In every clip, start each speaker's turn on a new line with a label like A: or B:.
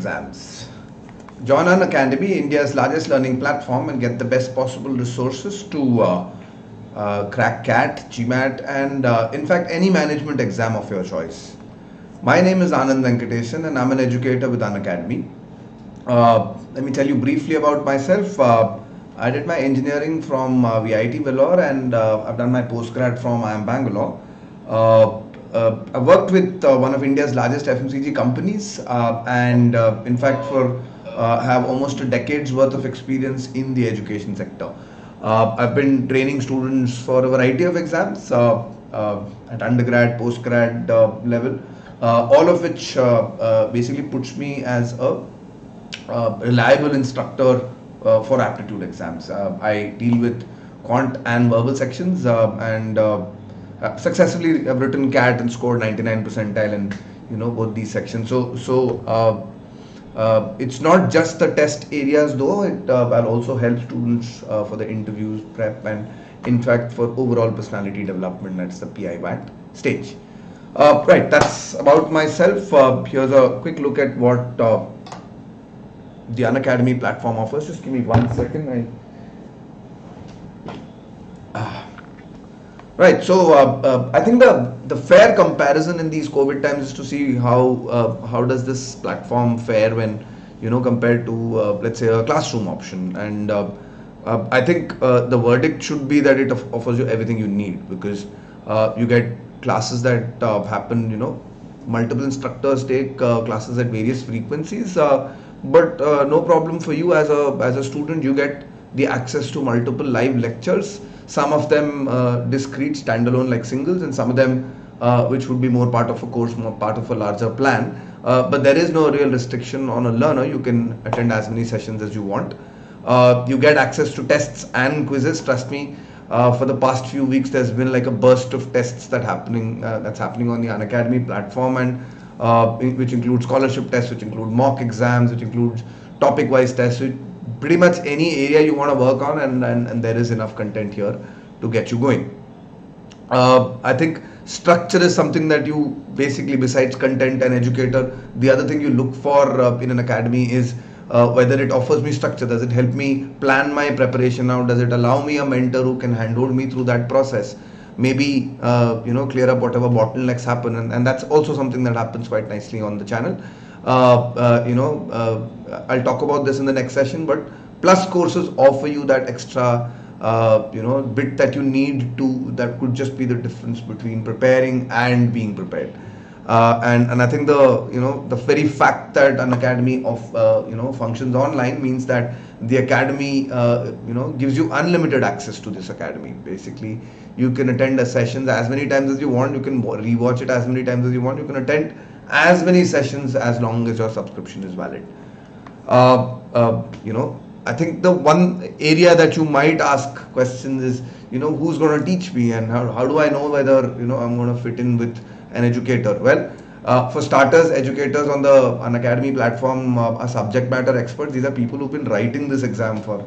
A: Exams. Join Unacademy, India's largest learning platform, and get the best possible resources to crack CAT, GMAT, and in fact any management exam of your choice. My name is Anand Venkatesan, and I'm an educator with Unacademy. Let me tell you briefly about myself. I did my engineering from VIT Vellore, and I've done my postgrad from IIM Bangalore. I worked with one of India's largest FMCG companies, and in fact, have almost a decade's worth of experience in the education sector. I've been training students for a variety of exams at undergrad, postgrad level, all of which basically puts me as a reliable instructor for aptitude exams. I deal with quant and verbal sections, and successfully have written CAT and scored 99 percentile in both these sections. It's not just the test areas though. I'll also help students for the interviews prep, and in fact for overall personality development. That's the PI-VAT stage. Right, that's about myself. Here's a quick look at what the Unacademy platform offers. Just give me 1 second. Right, so I think the fair comparison in these COVID times is to see how does this platform fare when compared to let's say a classroom option, and I think the verdict should be that it offers you everything you need, because you get classes that happen, multiple instructors take classes at various frequencies, but no problem for you as a student. You get the access to multiple live lectures, some of them discrete standalone like singles, and some of them which would be more part of a course, more part of a larger plan, but there is no real restriction on a learner. You can attend as many sessions as you want. You get access to tests and quizzes. Trust me, for the past few weeks there's been like a burst of tests that's happening on the Unacademy platform, and which includes scholarship tests, which include mock exams, which includes topic wise tests, which pretty much any area you want to work on, and there is enough content here to get you going. I think structure is something that you basically, besides content and educator, the other thing you look for in an academy is whether it offers me structure. Does it help me plan my preparation out? Does it allow me a mentor who can handhold me through that process? Maybe clear up whatever bottlenecks happen, and that's also something that happens quite nicely on the channel. I'll talk about this in the next session, but plus courses offer you that extra bit that you need to, that could just be the difference between preparing and being prepared. And I think the very fact that an academy of functions online means that the academy gives you unlimited access to this academy. Basically, you can attend a sessions as many times as you want. You can rewatch it as many times as you want. You can attend as many sessions as long as your subscription is valid. I think the one area that you might ask questions is, who's going to teach me, and how do I know whether I'm going to fit in with an educator? Well, for starters, educators on the Unacademy platform are subject matter experts. These are people who've been writing this exam for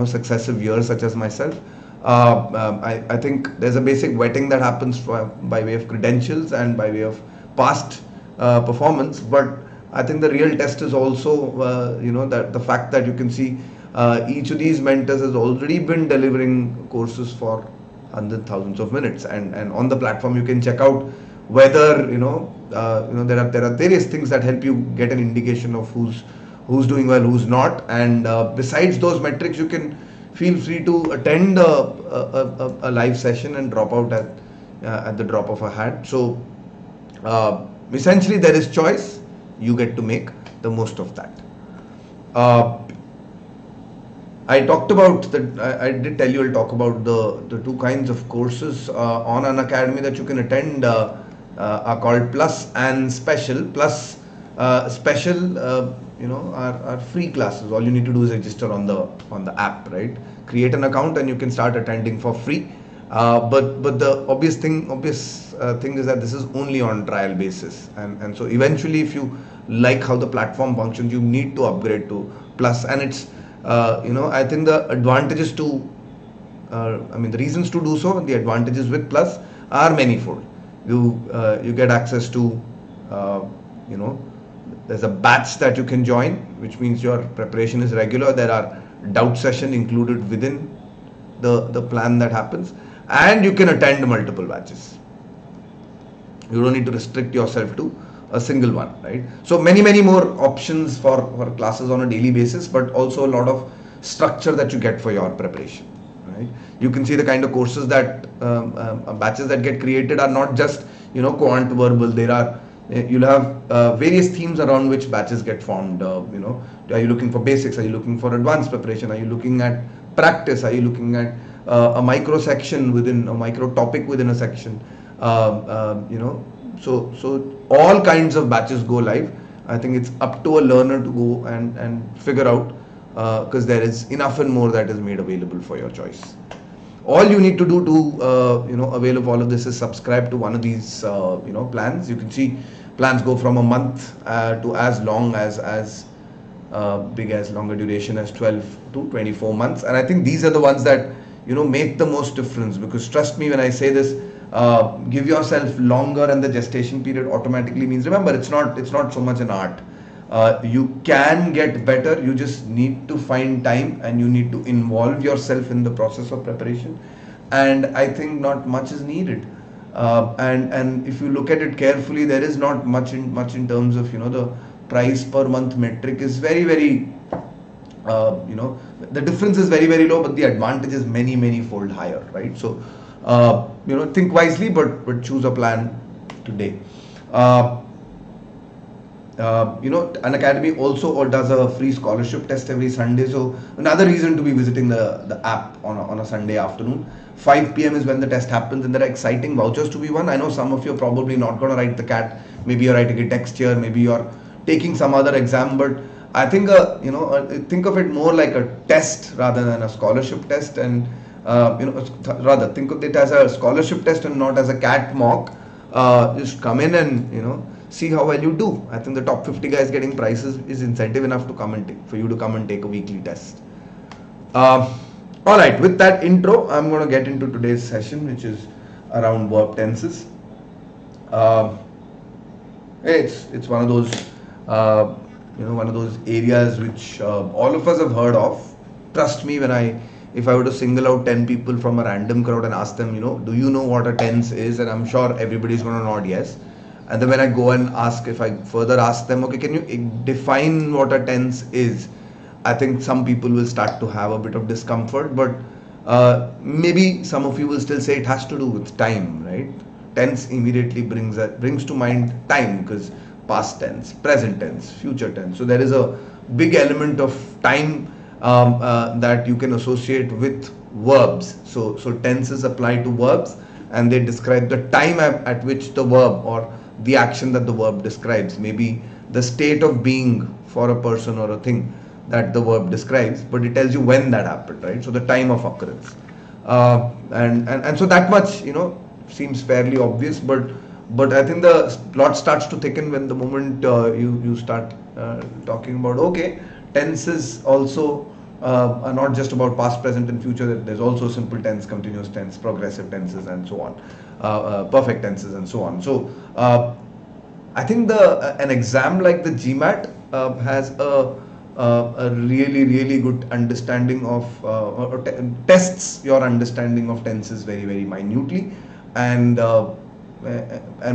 A: successive years, such as myself. I think there's a basic vetting that happens by way of credentials and by way of past performance, but I think the real test is also that the fact that you can see each of these mentors has already been delivering courses for hundreds, thousands of minutes, and on the platform you can check out whether there are various things that help you get an indication of who's doing well, who's not, and besides those metrics, you can feel free to attend a live session and drop out at the drop of a hat. So essentially there is choice. You get to make the most of that. I talked about I did tell you I'll talk about the two kinds of courses on Unacademy that you can attend are called Plus and Special. Plus Special are free classes. All you need to do is register on the app, right? Create an account and you can start attending for free. But the obvious thing is that this is only on trial basis, and so eventually, if you like how the platform functions, you need to upgrade to Plus. And it's I think the advantages to the reasons to do so, the advantages with Plus are manifold. You get access to There's a batch that you can join, which means your preparation is regular. There are doubt session included within the plan that happens, and you can attend multiple batches. You don't need to restrict yourself to a single one, right? So many more options for classes on a daily basis, but also a lot of structure that you get for your preparation, right? You can see the kind of courses that batches that get created are not just quant verbal. There are you'll have various themes around which batches get formed. Are you looking for basics? Are you looking for advanced preparation? Are you looking at practice? Are you looking at a micro section within a micro topic within a section? So all kinds of batches go live. I think it's up to a learner to go and figure out, because there is enough and more that is made available for your choice. All you need to do to avail of all of this is subscribe to one of these plans. You can see plans go from a month to as long as big as longer duration as 12 to 24 months, and I think these are the ones that make the most difference, because trust me when I say this, give yourself longer, and the gestation period automatically means, remember, it's not so much an art. You can get better, you just need to find time and you need to involve yourself in the process of preparation, and I think not much is needed. And if you look at it carefully, there is not much in terms of the price per month metric is very the difference is very low, but the advantage is many fold higher, right? So think wisely, but choose a plan today. Unacademy also does a free scholarship test every Sunday, so another reason to be visiting the app on a Sunday afternoon. 5 p.m. is when the test happens, and there are exciting vouchers to be won. I know some of you are probably not going to write the CAT, maybe you're writing a text here, maybe you're taking some other exam, but I think think of it more like a test rather than a scholarship test, and rather think of it as a scholarship test and not as a CAT mock. Just come in and see how well you do. I think the top 50 guys getting prizes is incentive enough to come and for you to come and take a weekly test. All right, with that intro, I'm going to get into today's session, which is around verb tenses. It's one of those one of those areas which all of us have heard of. Trust me, if I were to single out 10 people from a random crowd and ask them, do you know what a tense is? And I'm sure everybody's going to nod yes. And then when I go and if I further ask them, okay, can you define what a tense is? I think some people will start to have a bit of discomfort, but maybe some of you will still say it has to do with time, right? Tense immediately brings to mind time, because past tense, present tense, future tense. So there is a big element of time that you can associate with verbs. So tenses apply to verbs, and they describe the time at which the verb or the action that the verb describes, maybe the state of being for a person or a thing that the verb describes, but it tells you when that happened, right? So the time of occurrence, and so that much seems fairly obvious, but I think the plot starts to thicken when the moment you start talking about, okay, tenses also are not just about past, present and future. There's also simple tense, continuous tense, progressive tenses and so on, perfect tenses and so on. So I think an exam like the GMAT has a really good understanding of or tests your understanding of tenses very minutely, and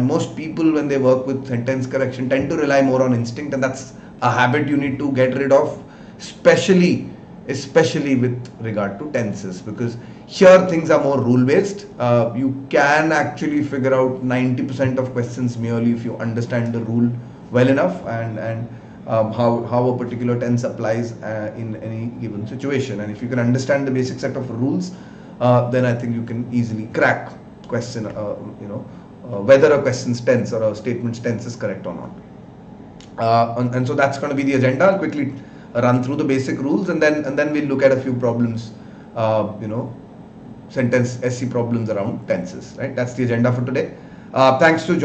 A: most people, when they work with sentence correction, tend to rely more on instinct, and that's a habit you need to get rid of, especially with regard to tenses, because here things are more rule based. You can actually figure out 90% of questions merely if you understand the rule well enough, and how a particular tense applies in any given situation. And if you can understand the basic set of rules, then I think you can easily crack question whether a question's tense or a statement's tense is correct or not. And so that's going to be the agenda. I'll quickly run through the basic rules, and then we'll look at a few problems, sentence SC problems around tenses, right? That's the agenda for today. Thanks for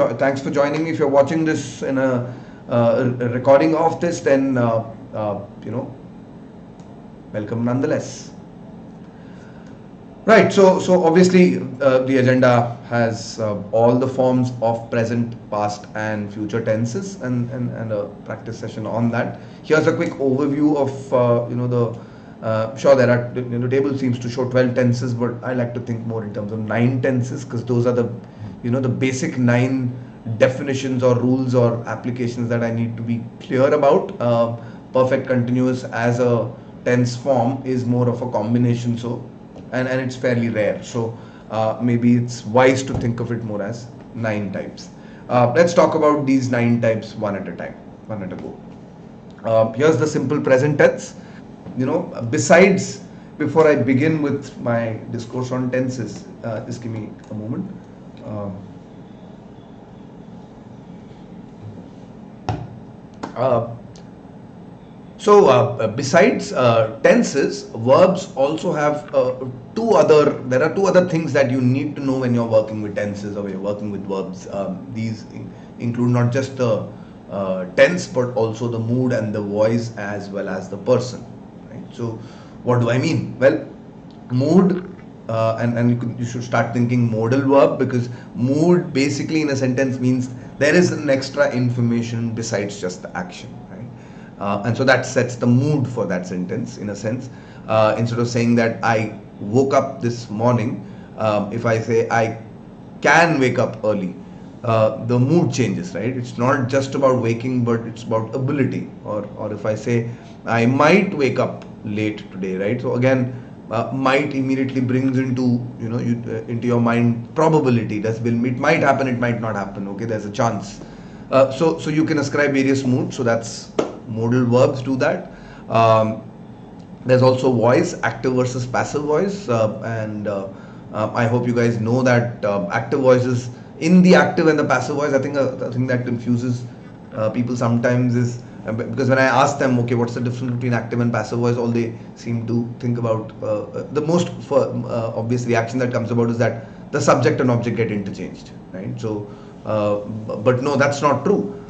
A: joining me. If you're watching this in a recording of this, then welcome nonetheless. Right. So obviously, the agenda has all the forms of present, past, and future tenses, and a practice session on that. Here's a quick overview of the. Sure, there are the table seems to show 12 tenses, but I like to think more in terms of 9 tenses, because those are the the basic 9 definitions or rules or applications that I need to be clear about. Perfect continuous as a tense form is more of a combination, so and it's fairly rare. So maybe it's wise to think of it more as 9 types. Let's talk about these 9 types one at a time, one at a go. Here's the simple present tense. Besides, before I begin with my discourse on tenses, just give me a moment. Um, uh, besides tenses, verbs also have there are two other things that you need to know when you're working with tenses or you're working with verbs. These include not just the tense, but also the mood and the voice, as well as the person. Right? So, what do I mean? Well, mood, and you should start thinking modal verb, because mood basically in a sentence means there is an extra information besides just the action, right? And so that sets the mood for that sentence in a sense. Instead of saying that I woke up this morning, if I say I can wake up early, the mood changes, right? It's not just about waking, but it's about ability. Or if I say I might wake up late today, right? So again, might immediately brings into into your mind probability. It might happen, it might not happen. Okay, there's a chance. So you can ascribe various moods. So that's modal verbs do that. There's also voice, active versus passive voice, and I hope you guys know that active voice is in the active and the passive voice. I think the thing that confuses people sometimes is because when I ask them, okay, what's the difference between active and passive voice, all they seem to think about the most obvious reaction that comes about is that the subject and object get interchanged, right? So, but no, that's not true.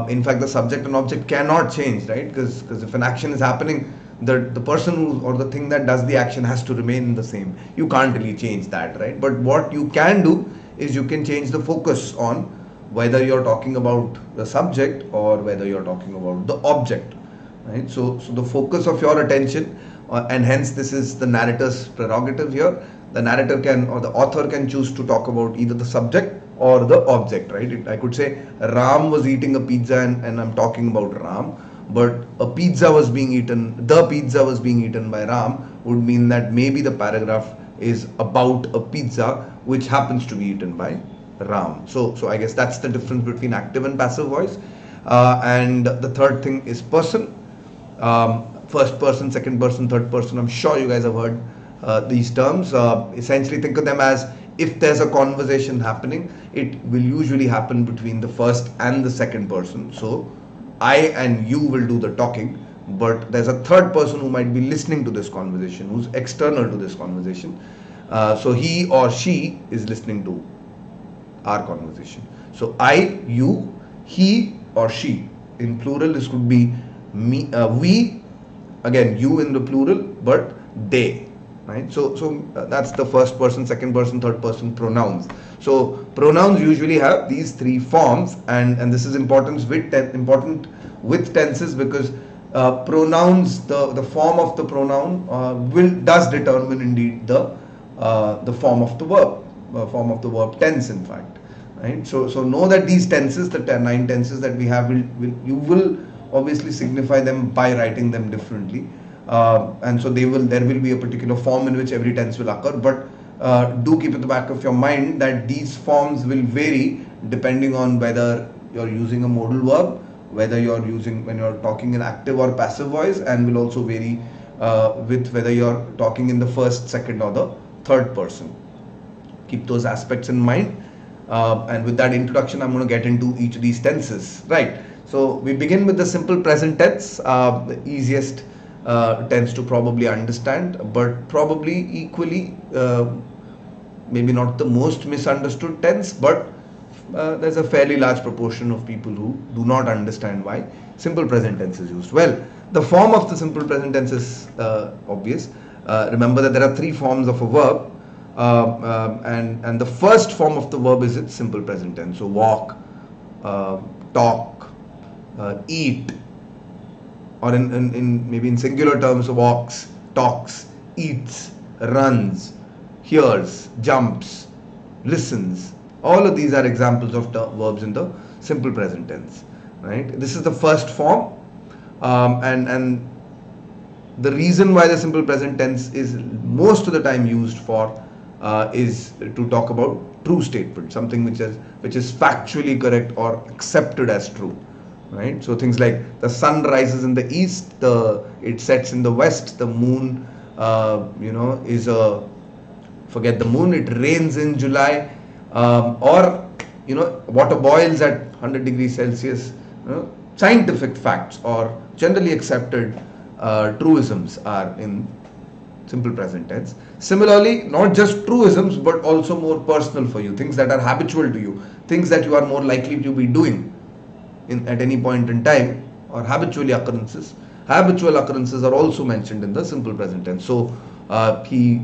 A: In fact, the subject and object cannot change, right? Because if an action is happening, the person who or the thing that does the action has to remain the same. You can't really change that, right? But what you can do is you can change the focus on whether you're talking about the subject or whether you're talking about the object, right? So the focus of your attention, and hence this is the narrator's prerogative here. The narrator can, or the author can, choose to talk about either the subject or the object, right? I could say Ram was eating a pizza, and I'm talking about Ram, but the pizza was being eaten by Ram would mean that maybe the paragraph is about a pizza which happens to be eaten by Ram. So I guess that's the difference between active and passive voice. And the third thing is person. First person, second person, third person. I'm sure you guys have heard these terms. Essentially, think of them as if there's a conversation happening, it will usually happen between the first and the second person. So I and you will do the talking, but there's a third person who might be listening to this conversation, who's external to this conversation. So he or she is listening to our conversation. So I, you, he or she. In plural, this could be me, we, again you in the plural, but they, right? So that's the first person, second person, third person pronouns. So pronouns usually have these 3 forms, and this is important with tenses, because pronouns, the form of the pronoun does determine indeed the form of the verb tense, in fact, right? So know that these tenses, the 9 tenses that we have, you will obviously signify them by writing them differently, and so there will be a particular form in which every tense will occur. But do keep at the back of your mind that these forms will vary depending on whether you're using a modal verb, whether when you're talking in active or passive voice, and will also vary with whether you're talking in the first, second, or the third person. Keep those aspects in mind. And with that introduction, I'm going to get into each of these tenses. Right. So we begin with the simple present tense, the easiest tense to probably understand, but probably equally, maybe not the most misunderstood tense, but there's a fairly large proportion of people who do not understand why simple present tense is used. Well, the form of the simple present tense is obvious. Remember that there are 3 forms of a verb. And the first form of the verb is its simple present tense. So walk, talk, eat, or in maybe in singular terms, walks, talks, eats, runs, hears, jumps, listens. All of these are examples of verbs in the simple present tense, right? This is the first form, and the reason why the simple present tense is most of the time used for is to talk about true statement, something which is factually correct or accepted as true, right? So things like the sun rises in the east, it sets in the west, the moon, is a forget the moon, it rains in July, or water boils at 100 degrees Celsius. Scientific facts or generally accepted truisms are in simple present tense. Similarly, not just truisms but also more personal for you, things that are habitual to you, things that you are more likely to be doing at any point in time, or habitual occurrences are also mentioned in the simple present tense. So he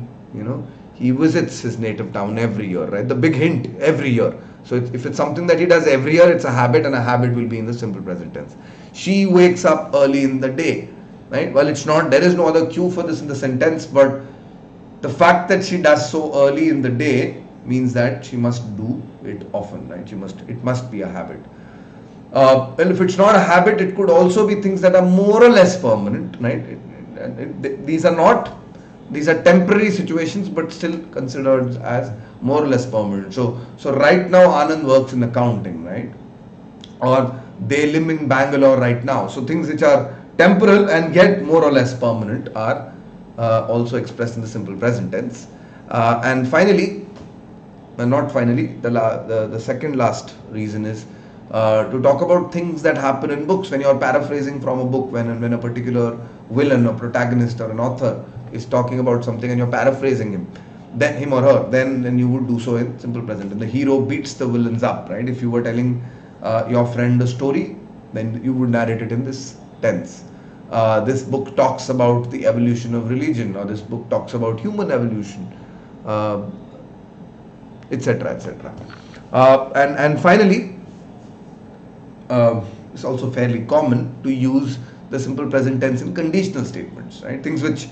A: visits his native town every year, right? The big hint, every year. So if it's something that he does every year, it's a habit, and a habit will be in the simple present tense. She wakes up early in the day, right? Well, it's not, there is no other cue for this in the sentence, but the fact that she does so early in the day means that she must do it often, right? It must be a habit. Well, if it's not a habit, it could also be things that are more or less permanent, right? These are temporary situations, but still considered as more or less permanent. So right now Anand works in accounting, right? Or they live in Bangalore right now. So things which are temporal and yet more or less permanent are also expressed in the simple present tense. And finally, not finally, the second last reason is to talk about things that happen in books. When you are paraphrasing from a book, when a particular villain or protagonist or an author is talking about something and you're paraphrasing him or her, then you would do so in simple present. And the hero beats the villains up, right? If you were telling your friend a story, then you would narrate it in this tense. This book talks about the evolution of religion, or this book talks about human evolution, etc., etc. And finally, it's also fairly common to use the simple present tense in conditional statements, right? Things which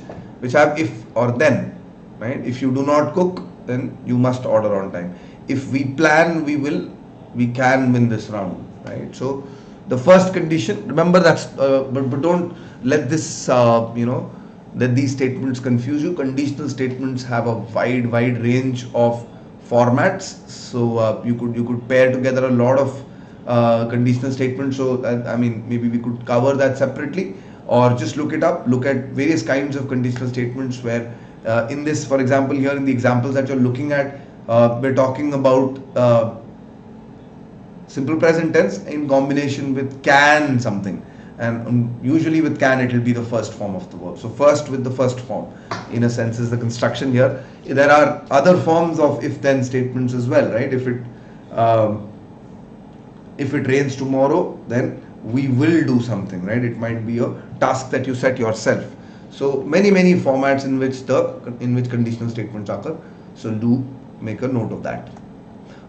A: have if or then, right? If you do not cook, then you must order on time. If we plan, we can win this round, right? So the first condition, remember that's but don't let this let these statements confuse you. Conditional statements have a wide range of formats, so you could pair together a lot of conditional statements. So maybe we could cover that separately, or just look it up, look at various kinds of conditional statements where in this, for example, here in the examples that you're looking at, we're talking about simple present tense in combination with can something, and usually with can it will be the first form of the verb. So first with the first form, in a sense, is the construction here. There are other forms of if then statements as well, right? If it rains tomorrow, then we will do something, right? It might be a task that you set yourself. So many formats in which conditional statements occur. So do make a note of that.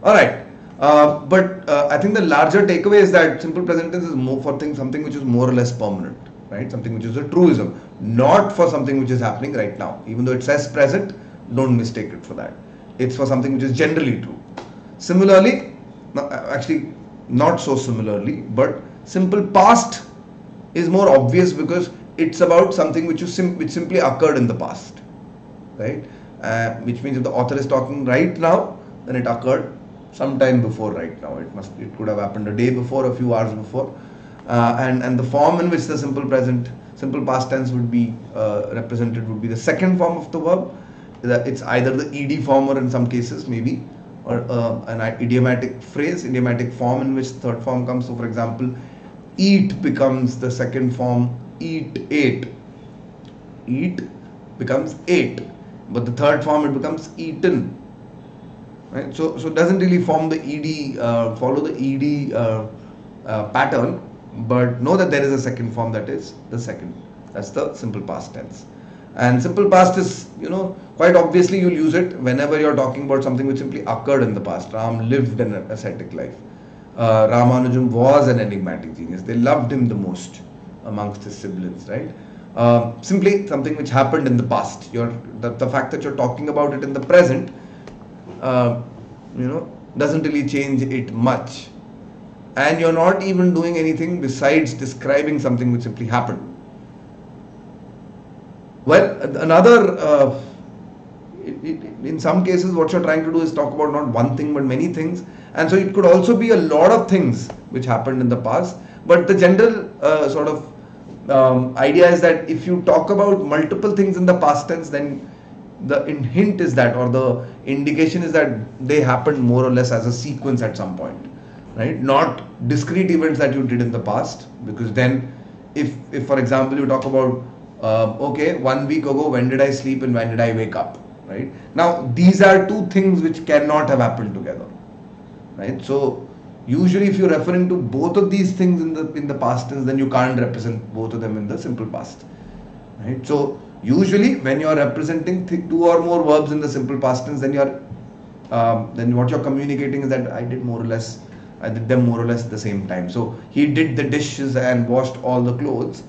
A: All right. But I think the larger takeaway is that simple present tense is more for something which is more or less permanent, right? Something which is a truism, not for something which is happening right now. Even though it says present, don't mistake it for that. It's for something which is generally true. Similarly, actually not so similarly, but simple past is more obvious because it's about something which simply occurred in the past, right? Which means if the author is talking right now, then it occurred sometime before right now. It could have happened a day before, a few hours before, and the form in which the simple past tense would be represented would be the second form of the verb. It's either the ed form, or in some cases maybe, or an idiomatic form in which the third form comes. So for example, eat becomes the second form, ate becomes ate, but the third form it becomes eaten, right? So it doesn't really follow the ed pattern, but know that there is a second form, that's the simple past tense. And simple past is, quite obviously you'll use it whenever you're talking about something which simply occurred in the past. Ram lived an ascetic life. Ramanujam was an enigmatic genius. They loved him the most amongst his siblings, right? Simply something which happened in the past. The fact that you're talking about it in the present, uh, doesn't really change it much. And you're not even doing anything besides describing something which simply happened. Well, another, in some cases, what you're trying to do is talk about not one thing but many things, and so it could also be a lot of things which happened in the past. But the general sort of idea is that if you talk about multiple things in the past tense, then the hint is that, or the indication is that they happened more or less as a sequence at some point, right? Not discrete events that you did in the past, because then, if for example you talk about okay, 1 week ago, when did I sleep and when did I wake up? Right? Now, these are two things which cannot have happened together. Right? So, usually, if you're referring to both of these things in the past tense, then you can't represent both of them in the simple past. Right? So, usually, when you're representing two or more verbs in the simple past tense, then what you're communicating is that I did them more or less at the same time. So, he did the dishes and washed all the clothes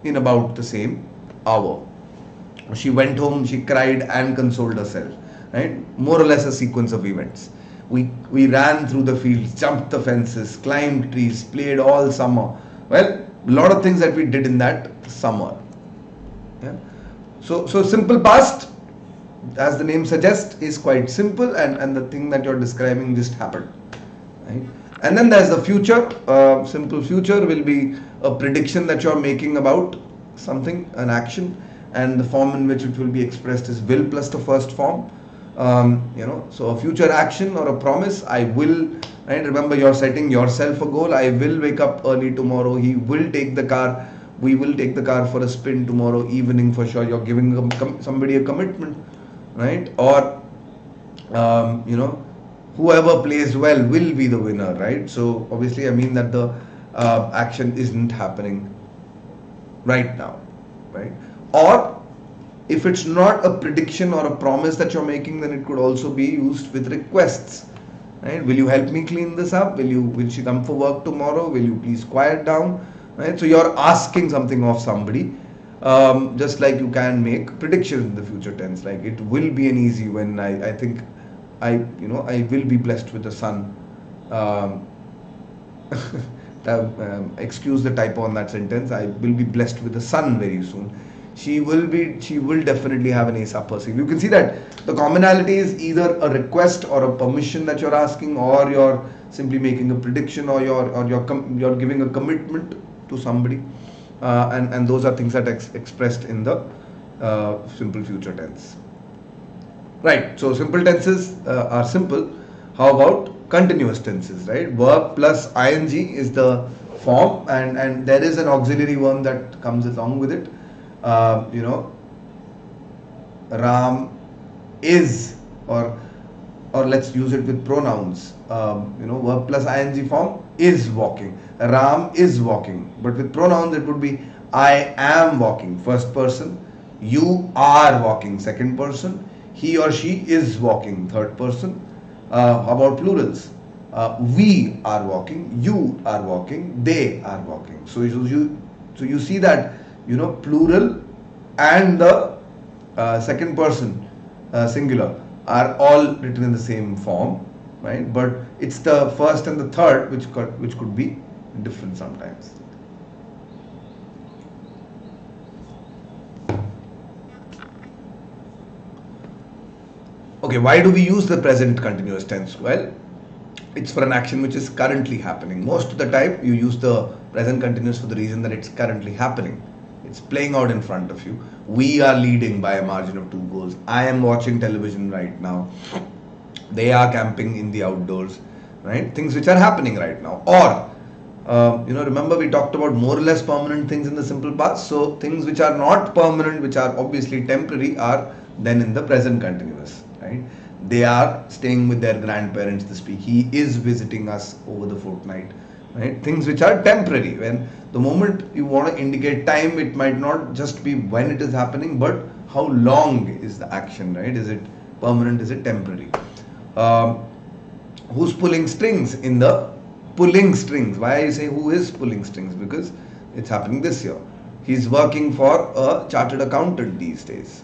A: in about the same hour. She went home, she cried and consoled herself. Right? More or less a sequence of events. We ran through the fields, jumped the fences, climbed trees, played all summer. Well, a lot of things that we did in that summer. Yeah? So simple past, as the name suggests, is quite simple, and the thing that you're describing just happened. Right? And then there's the future. Simple future will be a prediction that you're making about something, an action, and the form in which it will be expressed is will plus the first form. So a future action or a promise, I will, right? Remember, you're setting yourself a goal. I will wake up early tomorrow. He will take the car. We will take the car for a spin tomorrow evening for sure. You're giving somebody a commitment, right? Or, whoever plays well will be the winner, right? So obviously, I mean that the action isn't happening right now, right? Or if it's not a prediction or a promise that you're making, then it could also be used with requests, right? Will you help me clean this up? Will she come for work tomorrow? Will you please quiet down? Right? So you're asking something of somebody, just like you can make predictions in the future tense, like it will be an easy when I think I will be blessed with a son. Excuse the typo on that sentence. I will be blessed with a son very soon. She will definitely have an ace up her sleeve. You can see that the commonality is either a request or a permission that you're asking, or you're simply making a prediction, or you're giving a commitment to somebody, and those are things that are expressed in the simple future tense. Right. So simple tenses are simple. How about continuous tenses, right? Verb plus ing is the form, and there is an auxiliary verb that comes along with it. Ram is, or let's use it with pronouns. Verb plus ing form is walking. Ram is walking. But with pronouns it would be I am walking, first person. You are walking, second person. He or she is walking, third person. How about plurals? We are walking, you are walking, they are walking. So you see that plural and the second person singular are all written in the same form, right? But it's the first and the third which could be different sometimes. Okay, why do we use the present continuous tense? Well, it's for an action which is currently happening. Most of the time you use the present continuous for the reason that it's currently happening. It's playing out in front of you. We are leading by a margin of 2 goals. I am watching television right now. They are camping in the outdoors, right? Things which are happening right now. Or, remember we talked about more or less permanent things in the simple past. So things which are not permanent, which are obviously temporary, are then in the present continuous, right? They are staying with their grandparents this week. He is visiting us over the fortnight, right? Things which are temporary. When the moment you want to indicate time, it might not just be when it is happening, but how long is the action, right? Is it permanent? Is it temporary? um, who's pulling strings in the pulling strings? Why I say who is pulling strings? Because it's happening this year. He's working for a chartered accountant these days,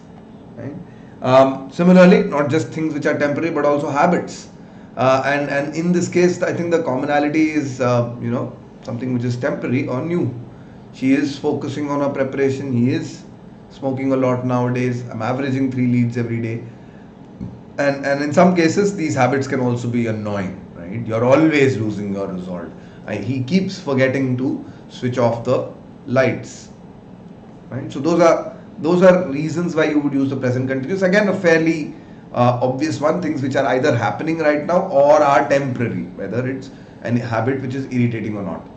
A: right? Similarly, not just things which are temporary, but also habits. And in this case, I think the commonality is something which is temporary or new. She is focusing on her preparation. He is smoking a lot nowadays. I'm averaging 3 leads every day. And in some cases, these habits can also be annoying, right? You're always losing your resolve. He keeps forgetting to switch off the lights, right? So those are reasons why you would use the present continuous. Again, a fairly obvious one. Things which are either happening right now or are temporary, whether it's a habit which is irritating or not.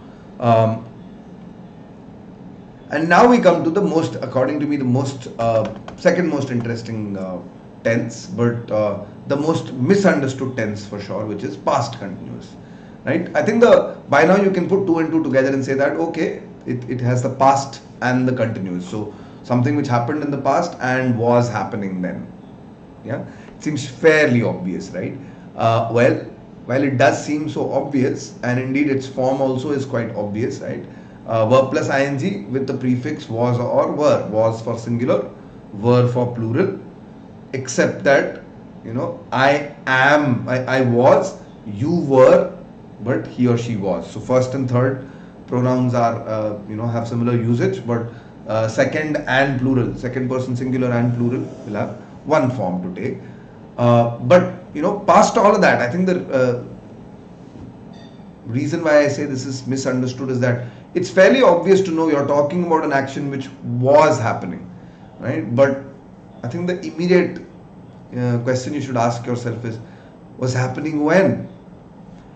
A: And now we come to the most, according to me, the most second most interesting tense, but the most misunderstood tense for sure, which is past continuous, right? I think by now you can put two and two together and say that okay, it has the past and the continuous. So something which happened in the past and was happening then. Yeah, it seems fairly obvious, right? Well, it does seem so obvious, and indeed its form also is quite obvious, right? Verb plus ing with the prefix was or were. Was for singular, were for plural, except that I am, I was, you were, but he or she was. So first and third pronouns are have similar usage, but second and plural, second person singular and plural will have one form to take. But past all of that, I think the reason why I say this is misunderstood is that it's fairly obvious to know you're talking about an action which was happening, right? But I think the immediate question you should ask yourself is, was happening when?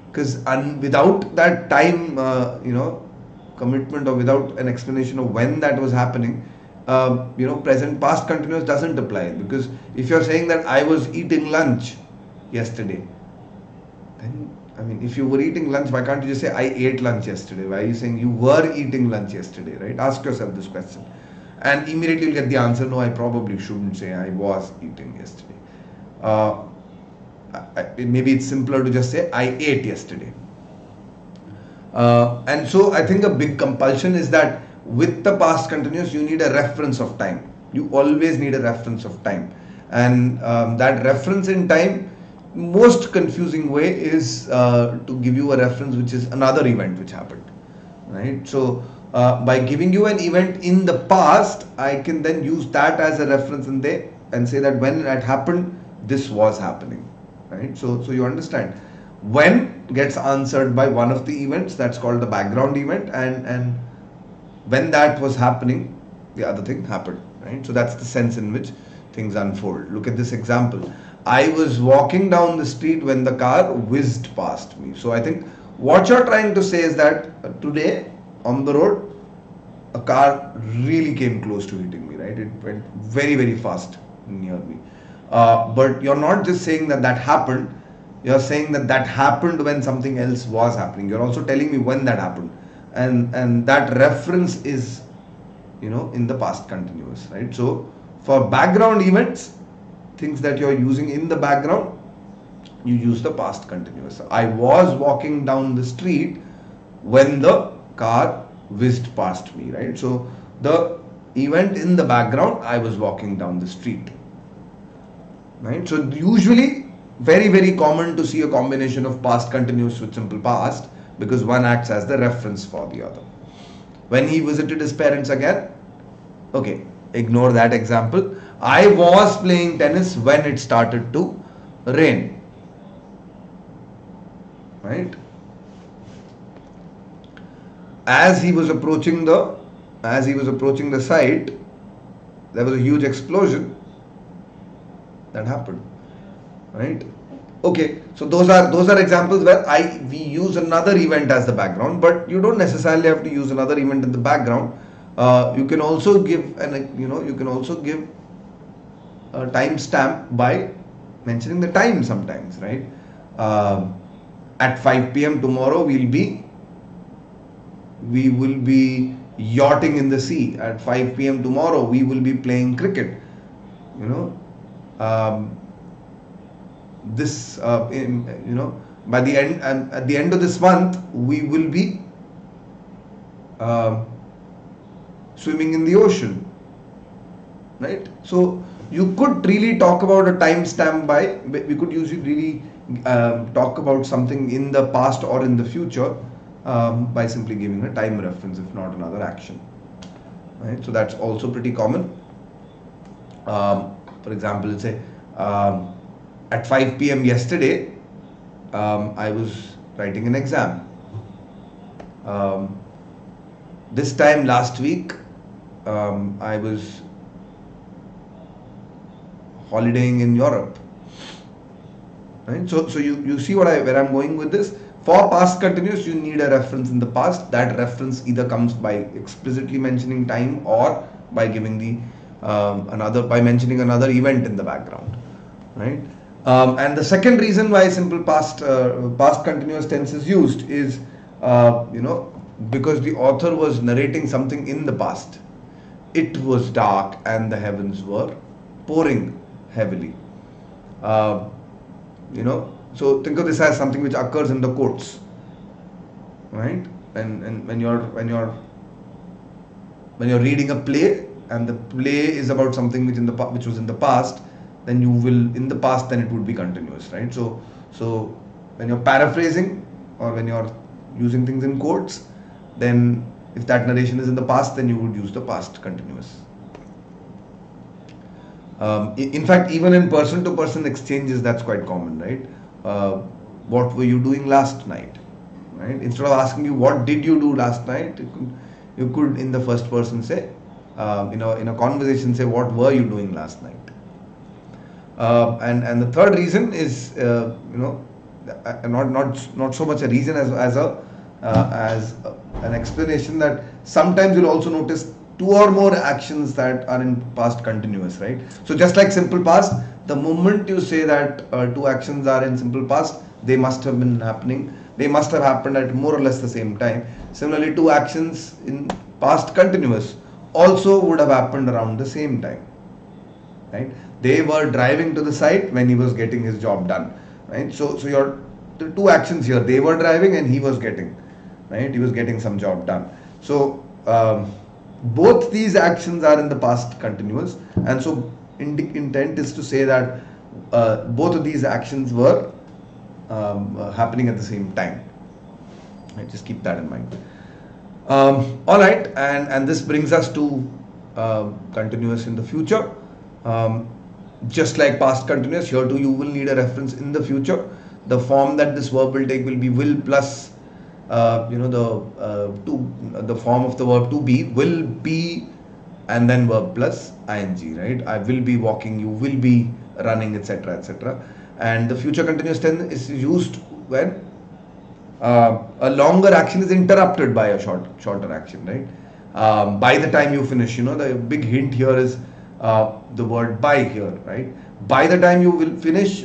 A: Because without that time, commitment, or without an explanation of when that was happening, present past continuous doesn't apply. Because if you're saying that I was eating lunch yesterday, then if you were eating lunch, why can't you just say I ate lunch yesterday? Why are you saying you were eating lunch yesterday, right? Ask yourself this question, and immediately you'll get the answer. No, I probably shouldn't say I was eating yesterday. Maybe it's simpler to just say I ate yesterday. And so I think a big compulsion is that with the past continuous, you need a reference of time. You always need a reference of time, and that reference in time, most confusing way is to give you a reference which is another event which happened, right? So by giving you an event in the past, I can then use that as a reference and say that when that happened, this was happening, right? So you understand, when gets answered by one of the events, that's called the background event, and when that was happening, the other thing happened, right? So that's the sense in which things unfold. Look at this example. I was walking down the street when the car whizzed past me. So I think what you're trying to say is that today on the road, a car really came close to hitting me, right? It went very, very fast near me. But you're not just saying that that happened, you're saying that that happened when something else was happening. You're also telling me when that happened. And that reference is, in the past continuous, right? So for background events, things that you're using in the background, you use the past continuous. I was walking down the street when the car whizzed past me, right? So the event in the background, I was walking down the street, right? So usually very, very common to see a combination of past continuous with simple past, because one acts as the reference for the other. When he visited his parents again, okay, ignore that example. I was playing tennis when it started to rain, right? As he was approaching the site, there was a huge explosion that happened, right? Okay, so those are examples where we use another event as the background, but you don't necessarily have to use another event in the background. You can also give a timestamp by mentioning the time sometimes, right? At 5 p.m. tomorrow we'll be we will be yachting in the sea. At 5 p.m. tomorrow, we will be playing cricket. You know, um, this you know, by the end, and at the end of this month, we will be um swimming in the ocean, right? So you could really talk about a timestamp by, we could usually really talk about something in the past or in the future by simply giving a time reference, if not another action, right? So that's also pretty common. For example, let's say at 5 p.m. yesterday, I was writing an exam. Um, this time last week, I was holidaying in Europe. Right? So you see where I'm going with this. For past continuous, you need a reference in the past. That reference either comes by explicitly mentioning time or by giving the by mentioning another event in the background, right? And the second reason why simple past continuous tense is used is because the author was narrating something in the past. It was dark and the heavens were pouring heavily. Uh, so think of this as something which occurs in the quotes, right? And when you're reading a play and the play is about something which was in the past, then you will, in the past, then it would be continuous, right? So when you're paraphrasing or when you're using things in quotes, then if that narration is in the past, then you would use the past continuous. In fact, even in person-to-person exchanges, that's quite common, right? What were you doing last night, right? Instead of asking you what did you do last night, you could in the first person say, in a conversation, say what were you doing last night. And the third reason is not so much a reason as an explanation, that sometimes you'll also notice two or more actions that are in past continuous, right? So just like simple past, the moment you say that two actions are in simple past, they must have happened at more or less the same time. Similarly, two actions in past continuous also would have happened around the same time, right? They were driving to the site when he was getting his job done, right? So the two actions here, they were driving and he was getting some job done. So both these actions are in the past continuous, and so intent is to say that both of these actions were happening at the same time. Right? Just keep that in mind. All right, and this brings us to continuous in the future. Just like past continuous, here too you will need a reference in the future. The form that this verb will take will be will plus the form of the verb to be, will be, and then verb plus ing, right? I will be walking, you will be running, etc., etc. And the future continuous tense is used when a longer action is interrupted by a shorter action, right? By the time you finish, the big hint here is the word by here, right? By the time you finish,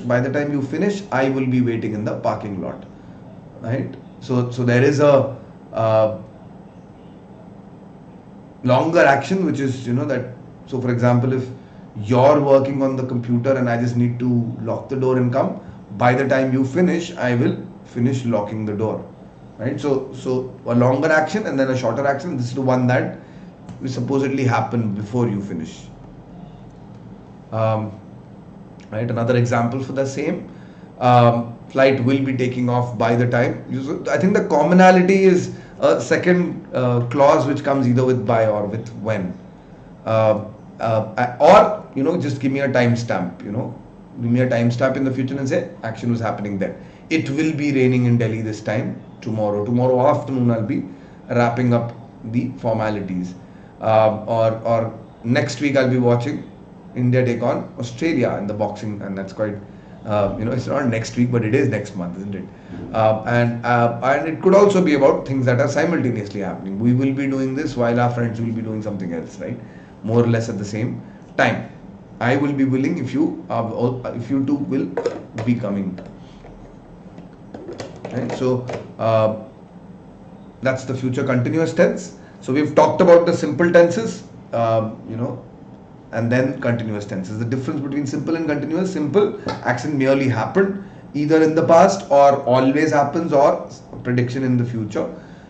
A: I will be waiting in the parking lot, right? So there is a longer action, which is that. So for example, if you're working on the computer and I just need to lock the door and come, by the time you finish, I will finish locking the door, right? So a longer action and then a shorter action. This is the one that will supposedly happen before you finish. Right? Another example for the same. Flight will be taking off by the time. I think the commonality is a second clause which comes either with by or with when. Or just give me a timestamp. Give me a timestamp in the future and say action was happening then. It will be raining in Delhi this time tomorrow afternoon. I'll be wrapping up the formalities. Or next week I'll be watching India take on Australia in the boxing, and that's quite. It's not next week, but it is next month, isn't it? And it could also be about things that are simultaneously happening. We will be doing this while our friends will be doing something else, right? More or less at the same time. I will be willing if you too will be coming. Right? So that's the future continuous tense. So we've talked about the simple tenses, and then continuous tenses. The difference between simple and continuous: simple, action merely happened either in the past or always happens, or prediction in the future.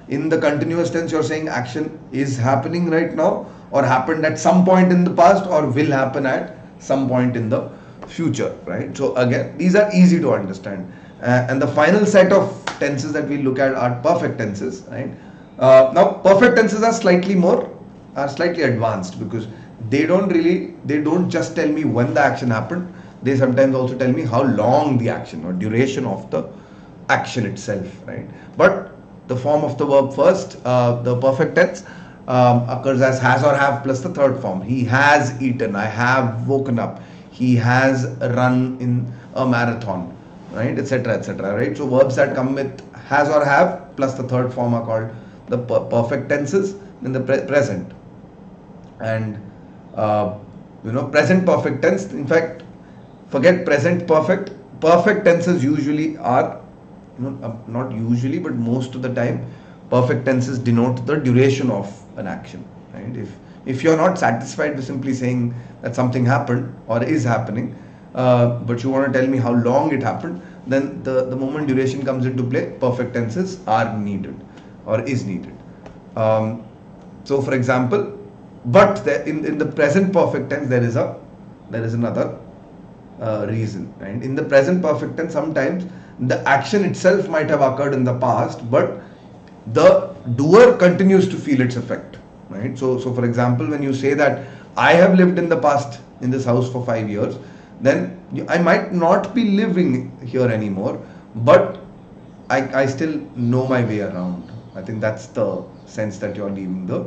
A: In the continuous tense, you're saying action is happening right now, or happened at some point in the past, or will happen at some point in the future, right? So again, these are easy to understand. And the final set of tenses that we look at are perfect tenses, right? Now perfect tenses are slightly advanced, because they don't just tell me when the action happened. They sometimes also tell me how long the action or duration of the action itself, right? But the form of the verb first, the perfect tense, occurs as has or have plus the third form. He has eaten, I have woken up, he has run in a marathon, right, etc., etc., right? So verbs that come with has or have plus the third form are called the perfect tenses in the present. And present perfect tense, in fact, forget present perfect. Perfect tenses usually are, not usually, but most of the time, perfect tenses denote the duration of an action, right? If you're not satisfied with simply saying that something happened or is happening, but you want to tell me how long it happened, then the moment duration comes into play, perfect tenses are needed or is needed. So for example, but in the present perfect tense, there is another reason, right? In the present perfect tense, sometimes the action itself might have occurred in the past, but the doer continues to feel its effect, right? So for example, when you say that I have lived in the past in this house for 5 years, then I might not be living here anymore, but I still know my way around. I think that's the sense that you're leaving the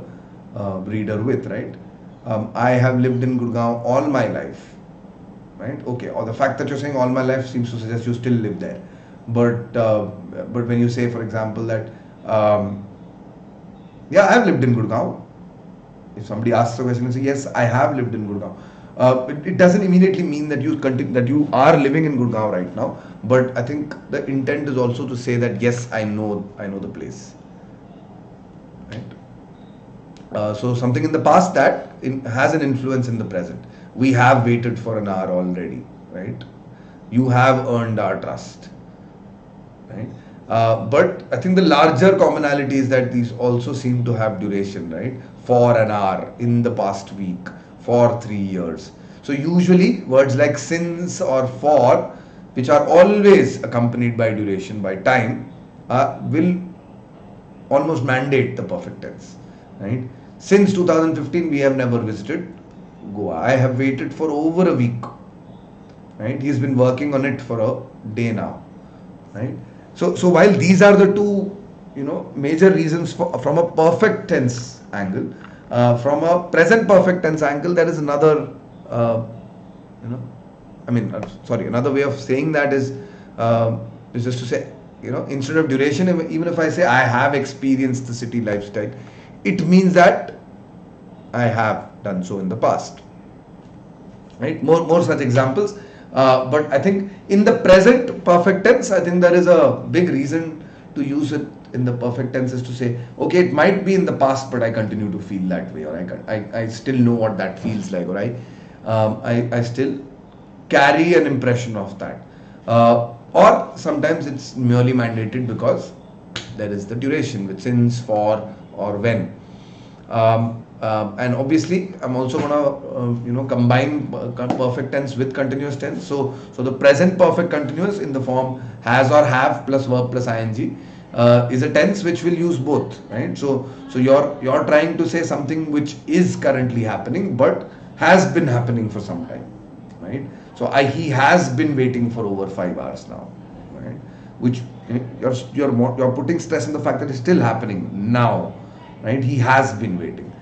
A: reader with, right? I have lived in Gurgaon all my life, right? Okay, or the fact that you're saying all my life seems to suggest you still live there. But when you say, for example, that yeah, I have lived in Gurgaon. If somebody asks a question and say yes, I have lived in Gurgaon, it doesn't immediately mean that you are living in Gurgaon right now. But I think the intent is also to say that yes, I know the place, right? So something in the past that has an influence in the present. We have waited for an hour already, right? You have earned our trust, right? But I think the larger commonality is that these also seem to have duration, right? For an hour, in the past week, for 3 years. So usually words like since or for, which are always accompanied by duration, by time, will almost mandate the perfect tense, right? Since 2015, we have never visited Goa. I have waited for over a week, right? He's been working on it for a day now, right? So while these are the two, major reasons from a perfect tense angle, from a present perfect tense angle, there is another, another way of saying that is just to say, instead of duration, even if I say I have experienced the city lifestyle, it means that I have done so in the past, right? More such examples. But I think in the present perfect tense, I think there is a big reason to use it in the perfect tense is to say, okay, it might be in the past, but I continue to feel that way, or I still know what that feels like, or I still carry an impression of that. Or sometimes it's merely mandated because there is the duration with since, for, or when. And obviously, I'm also gonna combine perfect tense with continuous tense. So the present perfect continuous in the form has or have plus verb plus ing is a tense which will use both, right? So you're trying to say something which is currently happening but has been happening for some time, right? So he has been waiting for over 5 hours now, right? Which you're putting stress on the fact that it's still happening now, right? He has been waiting.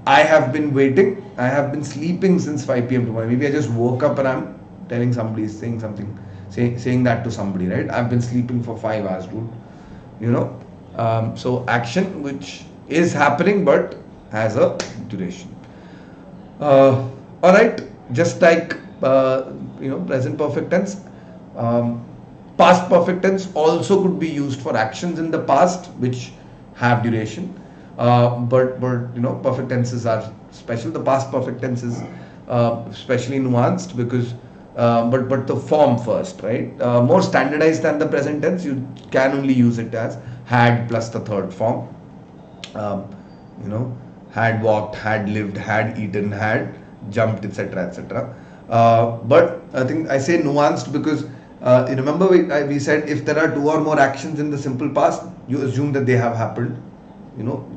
A: I have been waiting. I have been sleeping since 5 p.m. tomorrow. Maybe I just woke up and I'm telling somebody, saying something, saying that to somebody, right? I've been sleeping for 5 hours, dude. So action which is happening but has a duration. All right. Just like present perfect tense, past perfect tense also could be used for actions in the past which have duration. But perfect tenses are special. The past perfect tense is especially nuanced because but the form first, right? More standardized than the present tense. You can only use it as had plus the third form. Um, you know, had walked, had lived, had eaten, had jumped, etc., etc. But I think I say nuanced because you remember we said if there are two or more actions in the simple past, you assume that they have happened.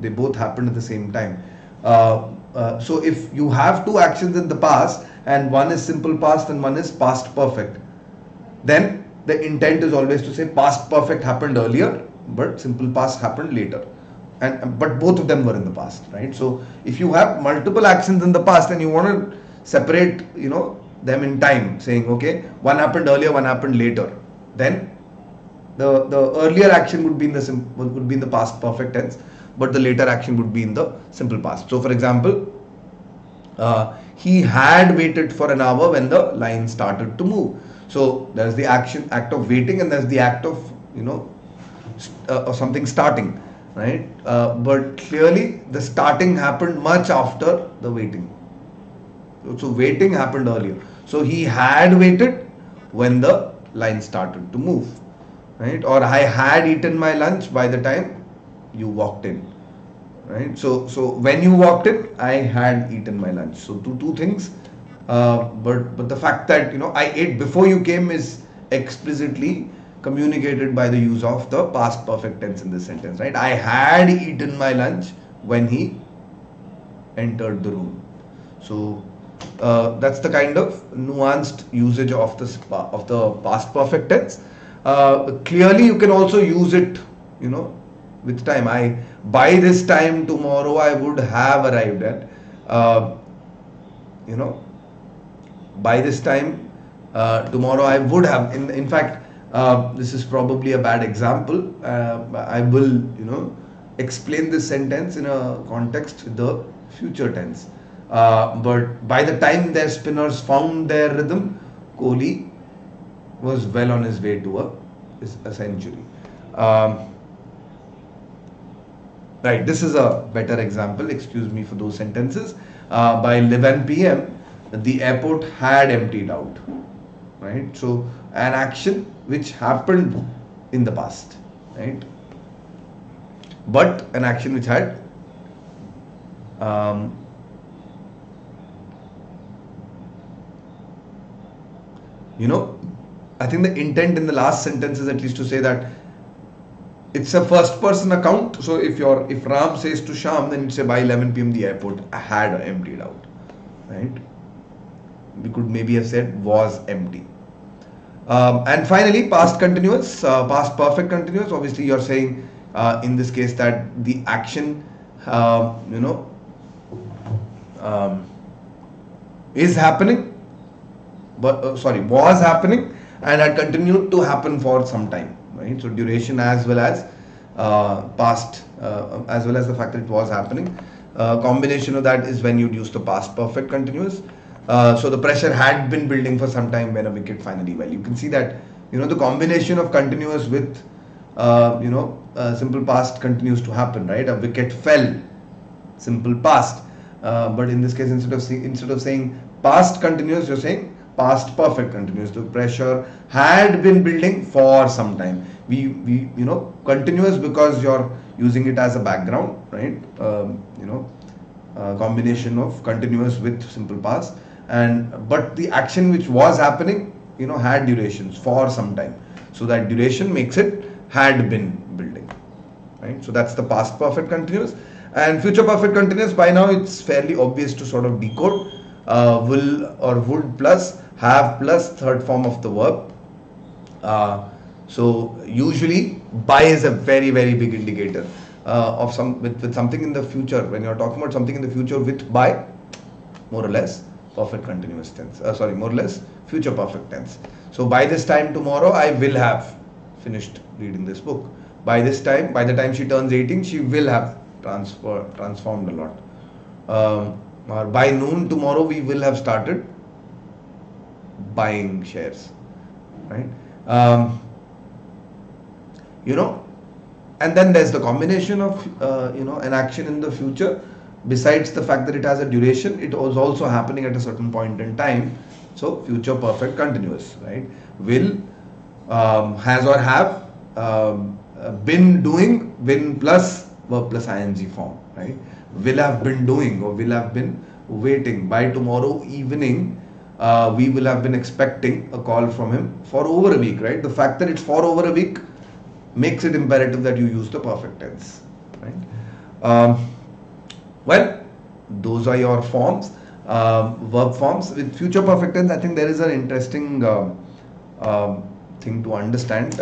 A: They both happened at the same time. So if you have two actions in the past and one is simple past and one is past perfect, then the intent is always to say past perfect happened earlier but simple past happened later, and but both of them were in the past, right? So if you have multiple actions in the past and you want to separate them in time, saying okay, one happened earlier, one happened later, then the earlier action would be in the past perfect tense, but the later action would be in the simple past. So for example, he had waited for an hour when the line started to move. So there's the act of waiting, and there's the act of something starting, right? But clearly the starting happened much after the waiting. So waiting happened earlier. So he had waited when the line started to move, right? Or I had eaten my lunch by the time you walked in, right? So when you walked in, I had eaten my lunch. So two things. But the fact that I ate before you came is explicitly communicated by the use of the past perfect tense in this sentence, right? I had eaten my lunch when he entered the room. So that's the kind of nuanced usage of the past perfect tense. Clearly, you can also use it, with time. By this time tomorrow I would have arrived at. By this time tomorrow I would have. In fact, this is probably a bad example. I will explain this sentence in a context with the future tense. But by the time their spinners found their rhythm, Kohli was well on his way to a century. Right, this is a better example. Excuse me for those sentences. By 11 p.m., the airport had emptied out. Right, so an action which happened in the past, right? But an action which had I think the intent in the last sentence is at least to say that it's a first person account. So if Ram says to Sham, then you say by 11 p.m. the airport had emptied out, right? We could maybe have said was empty. And finally, past continuous, past perfect continuous. Obviously, you're saying in this case that the action, is happening, was happening and had continued to happen for some time, right? So duration as well as past, as well as the fact that it was happening. Combination of that is when you'd use the past perfect continuous. So the pressure had been building for some time when a wicket finally fell. You can see that the combination of continuous with simple past continues to happen, right? A wicket fell, simple past. But in this case, instead of saying past continuous, you're saying past perfect continuous. The pressure had been building for some time. We continuous because you're using it as a background, right? Combination of continuous with simple past, but the action which was happening had durations for some time, so that duration makes it had been building, right? So that's the past perfect continuous. And future perfect continuous, by now it's fairly obvious to sort of decode. Will or would plus have plus third form of the verb. So usually by is a very very big indicator of with something in the future. When you're talking about something in the future with by, more or less perfect continuous tense. More or less future perfect tense. So by this time tomorrow I will have finished reading this book. By this time, by the time she turns 18, she will have transformed a lot. Or by noon tomorrow we will have started buying shares, right? And then there's the combination of an action in the future. Besides the fact that it has a duration, it was also happening at a certain point in time. So future perfect continuous, right? Will, has or have, been doing, been plus verb plus ing form, right? Will have been doing or will have been waiting. By tomorrow evening, we will have been expecting a call from him for over a week, right? The fact that it's for over a week makes it imperative that you use the perfect tense, right? Well, those are your forms, verb forms. With future perfect tense, I think there is an interesting thing to understand,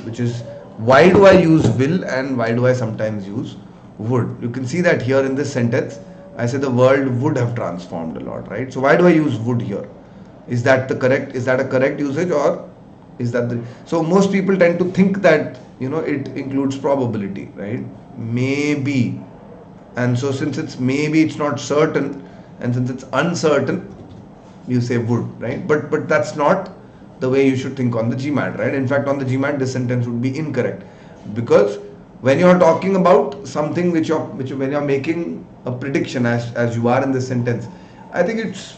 A: which is, why do I use will and why do I sometimes use would? You can see that here in this sentence, I say the world would have transformed a lot, right? So why do I use would here? Is that the correct? Is that a correct usage, or is that the? So most people tend to think that it includes probability, right? Maybe, and so since it's maybe, it's not certain, and since it's uncertain, you say would, right? But that's not the way you should think on the GMAT, right? In fact, on the GMAT, this sentence would be incorrect, because when you're talking about something which when you're making a prediction, as you are in this sentence, I think it's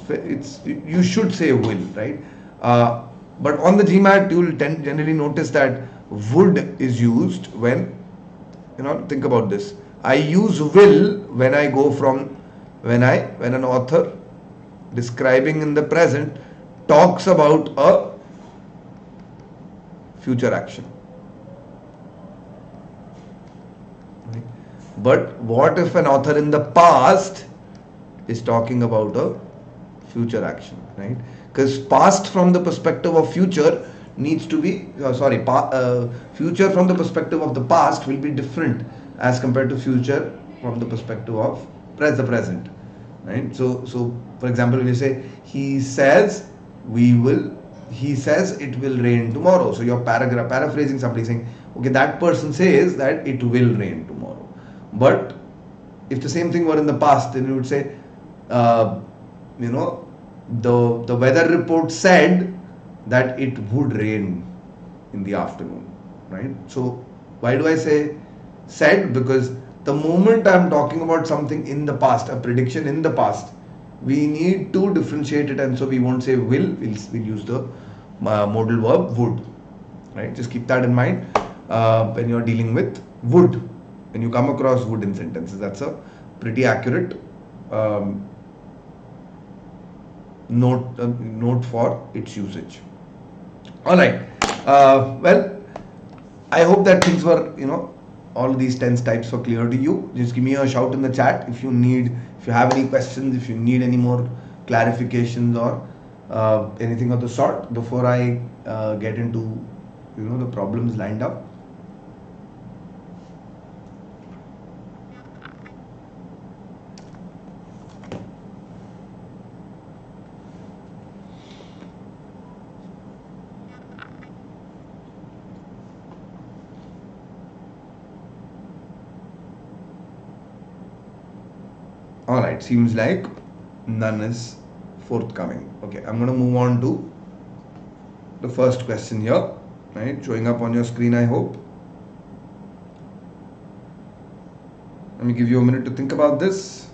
A: you should say will, right? But on the GMAT, you'll generally notice that would is used when, think about this. I use will when I go from, when an author describing in the present talks about a future action. Right? But what if an author in the past is talking about a future action, right? Because past from the perspective of future needs to be, future from the perspective of the past will be different as compared to future from the perspective of the present, right? So for example, when you say he says it will rain tomorrow, so you're paraphrasing somebody, saying, okay, that person says that it will rain tomorrow. But if the same thing were in the past, then you would say, the weather report said that it would rain in the afternoon, right? So why do I say said? Because the moment I'm talking about something in the past, a prediction in the past, we need to differentiate it, and so we won't say will, we'll use the modal verb would, right? Just keep that in mind when you're dealing with would, when you come across would in sentences. That's a pretty accurate note for its usage. All right. Well, I hope that things were, all of these tense types were clear to you. Just give me a shout in the chat if you have any questions, if you need any more clarifications or anything of the sort before I get into, the problems lined up. Alright, seems like none is forthcoming. Okay, I'm going to move on to the first question here, right? Showing up on your screen, I hope. Let me give you a minute to think about this.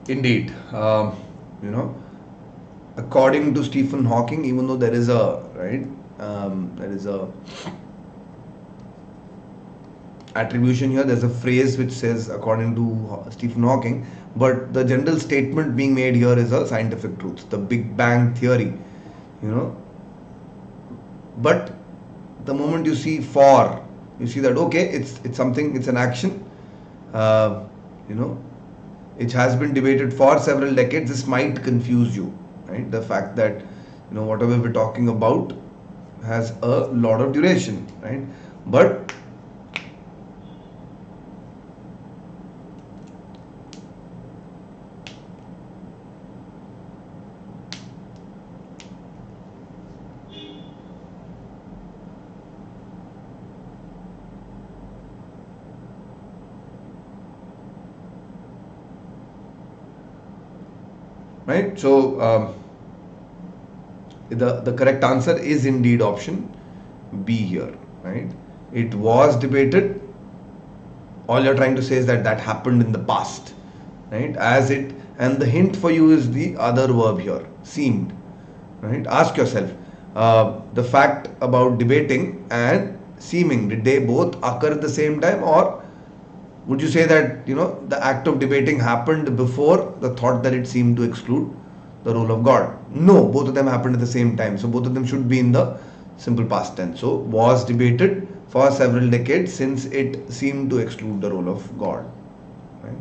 A: Indeed, according to Stephen Hawking, even though there is a attribution here, there's a phrase which says according to Stephen Hawking, but the general statement being made here is a scientific truth, the Big Bang theory, But the moment you see for, you see that okay, it's something, it's an action, it has been debated for several decades. This might confuse you, right? The fact that whatever we're talking about has a lot of duration, right? But right, so the correct answer is indeed option B here, right? It was debated. All you're trying to say is that that happened in the past, right? As it, and the hint for you is the other verb here, seemed, right? Ask yourself, the fact about debating and seeming, did they both occur at the same time, or would you say that the act of debating happened before the thought that it seemed to exclude the role of God? No, both of them happened at the same time. So both of them should be in the simple past tense. So was debated for several decades since it seemed to exclude the role of God. Right?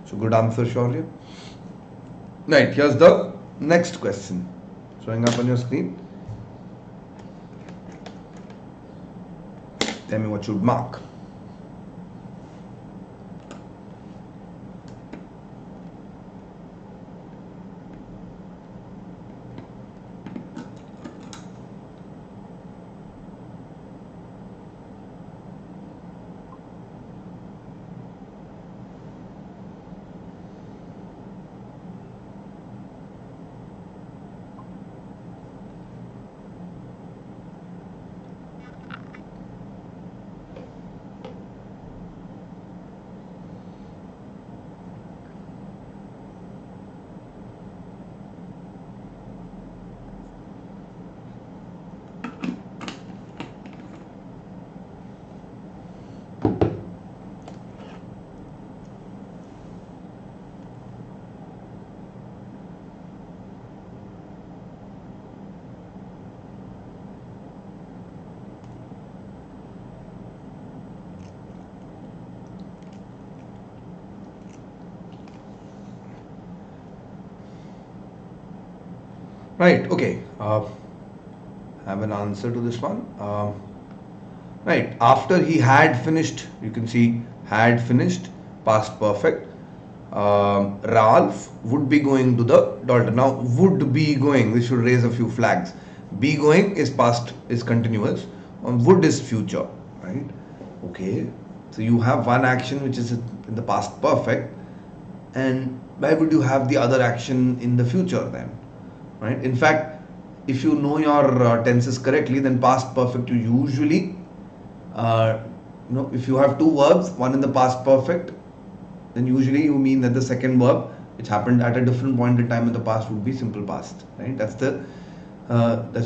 A: So good answer, surely. Right, here's the next question. Showing up on your screen. Tell me what you would mark. Right, okay. Have an answer to this one. Right, after he had finished, you can see had finished, past perfect. Ralph would be going to the daughter. Now, would be going, this should raise a few flags. Be going is past, is continuous. Would is future, right? Okay, so you have one action which is in the past perfect, and why would you have the other action in the future then? Right? In fact, if you know your tenses correctly, then past perfect you usually, if you have two verbs, one in the past perfect, then usually you mean that the second verb, which happened at a different point in time in the past, would be simple past, right? That's the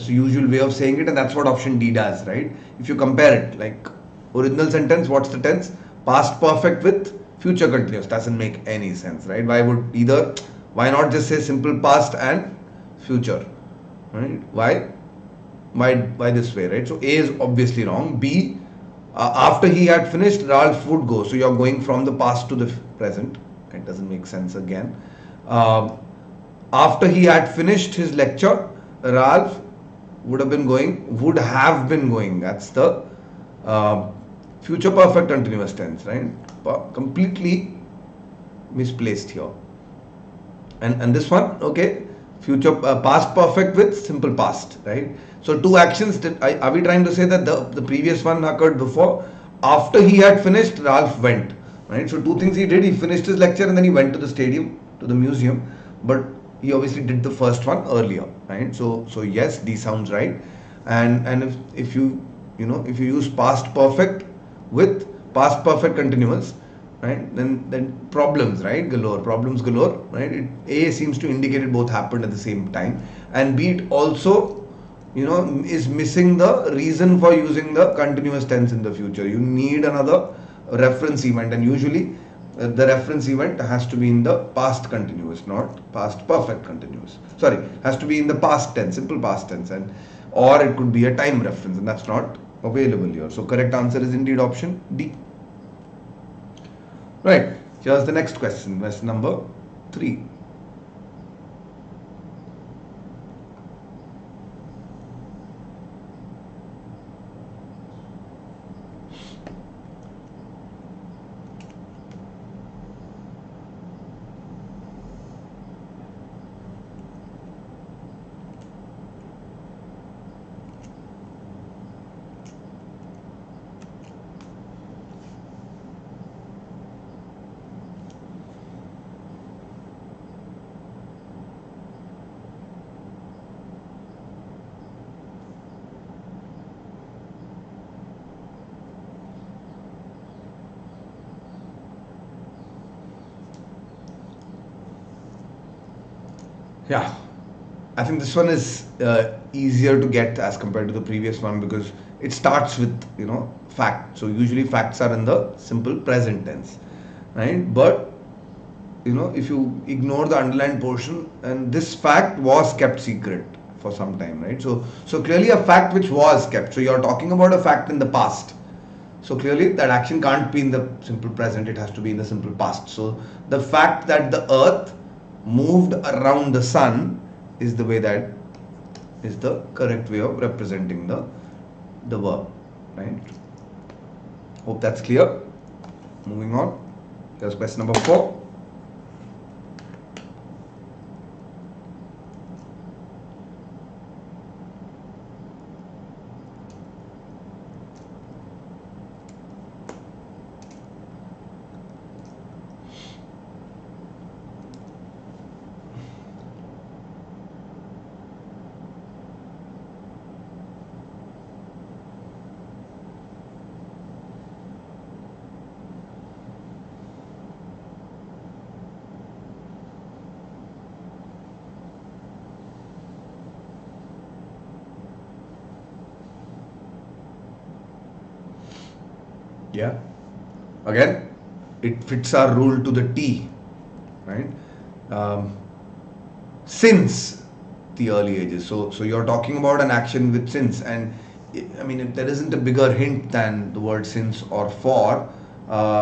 A: usual way of saying it, and that's what option D does, right? If you compare it, like original sentence, what's the tense? Past perfect with future continuous. Doesn't make any sense, right? Why not just say simple past and future, right? Why this way, right? So A is obviously wrong. B, after he had finished, Ralph would go. So you're going from the past to the present. It doesn't make sense again. After he had finished his lecture, Ralph would have been going. That's the future perfect continuous tense, right? Completely misplaced here. And this one, okay, future past perfect with simple past, right? So two actions. Are we trying to say that the previous one occurred before? After he had finished, Ralph went, right? So two things he did. He finished his lecture and then he went to the stadium, to the museum. But he obviously did the first one earlier, right? So yes, D sounds right. And if you use past perfect with past perfect continuous, right, then problems, right, problems galore, right? A seems to indicate it both happened at the same time, and B, it also is missing the reason for using the continuous tense in the future. You need another reference event, and usually the reference event has to be in the past continuous, not past perfect continuous. Sorry, has to be in the past tense, simple past tense, and or it could be a time reference, and that's not available here. So correct answer is indeed option D. Right, here's the next question, question number 3. Yeah, I think this one is easier to get as compared to the previous one because it starts with fact. So usually facts are in the simple present tense, right? But if you ignore the underlined portion, and this fact was kept secret for some time, right? So clearly a fact which was kept. So you're talking about a fact in the past. So clearly that action can't be in the simple present, it has to be in the simple past. So the fact that the earth moved around the sun is the way that is the correct way of representing the verb, right? Hope that's clear. Moving on. Here's question number 4. Yeah. Again, it fits our rule to the T, right? Um, since the early ages. So you're talking about an action with since, and I mean, if there isn't a bigger hint than the word since or for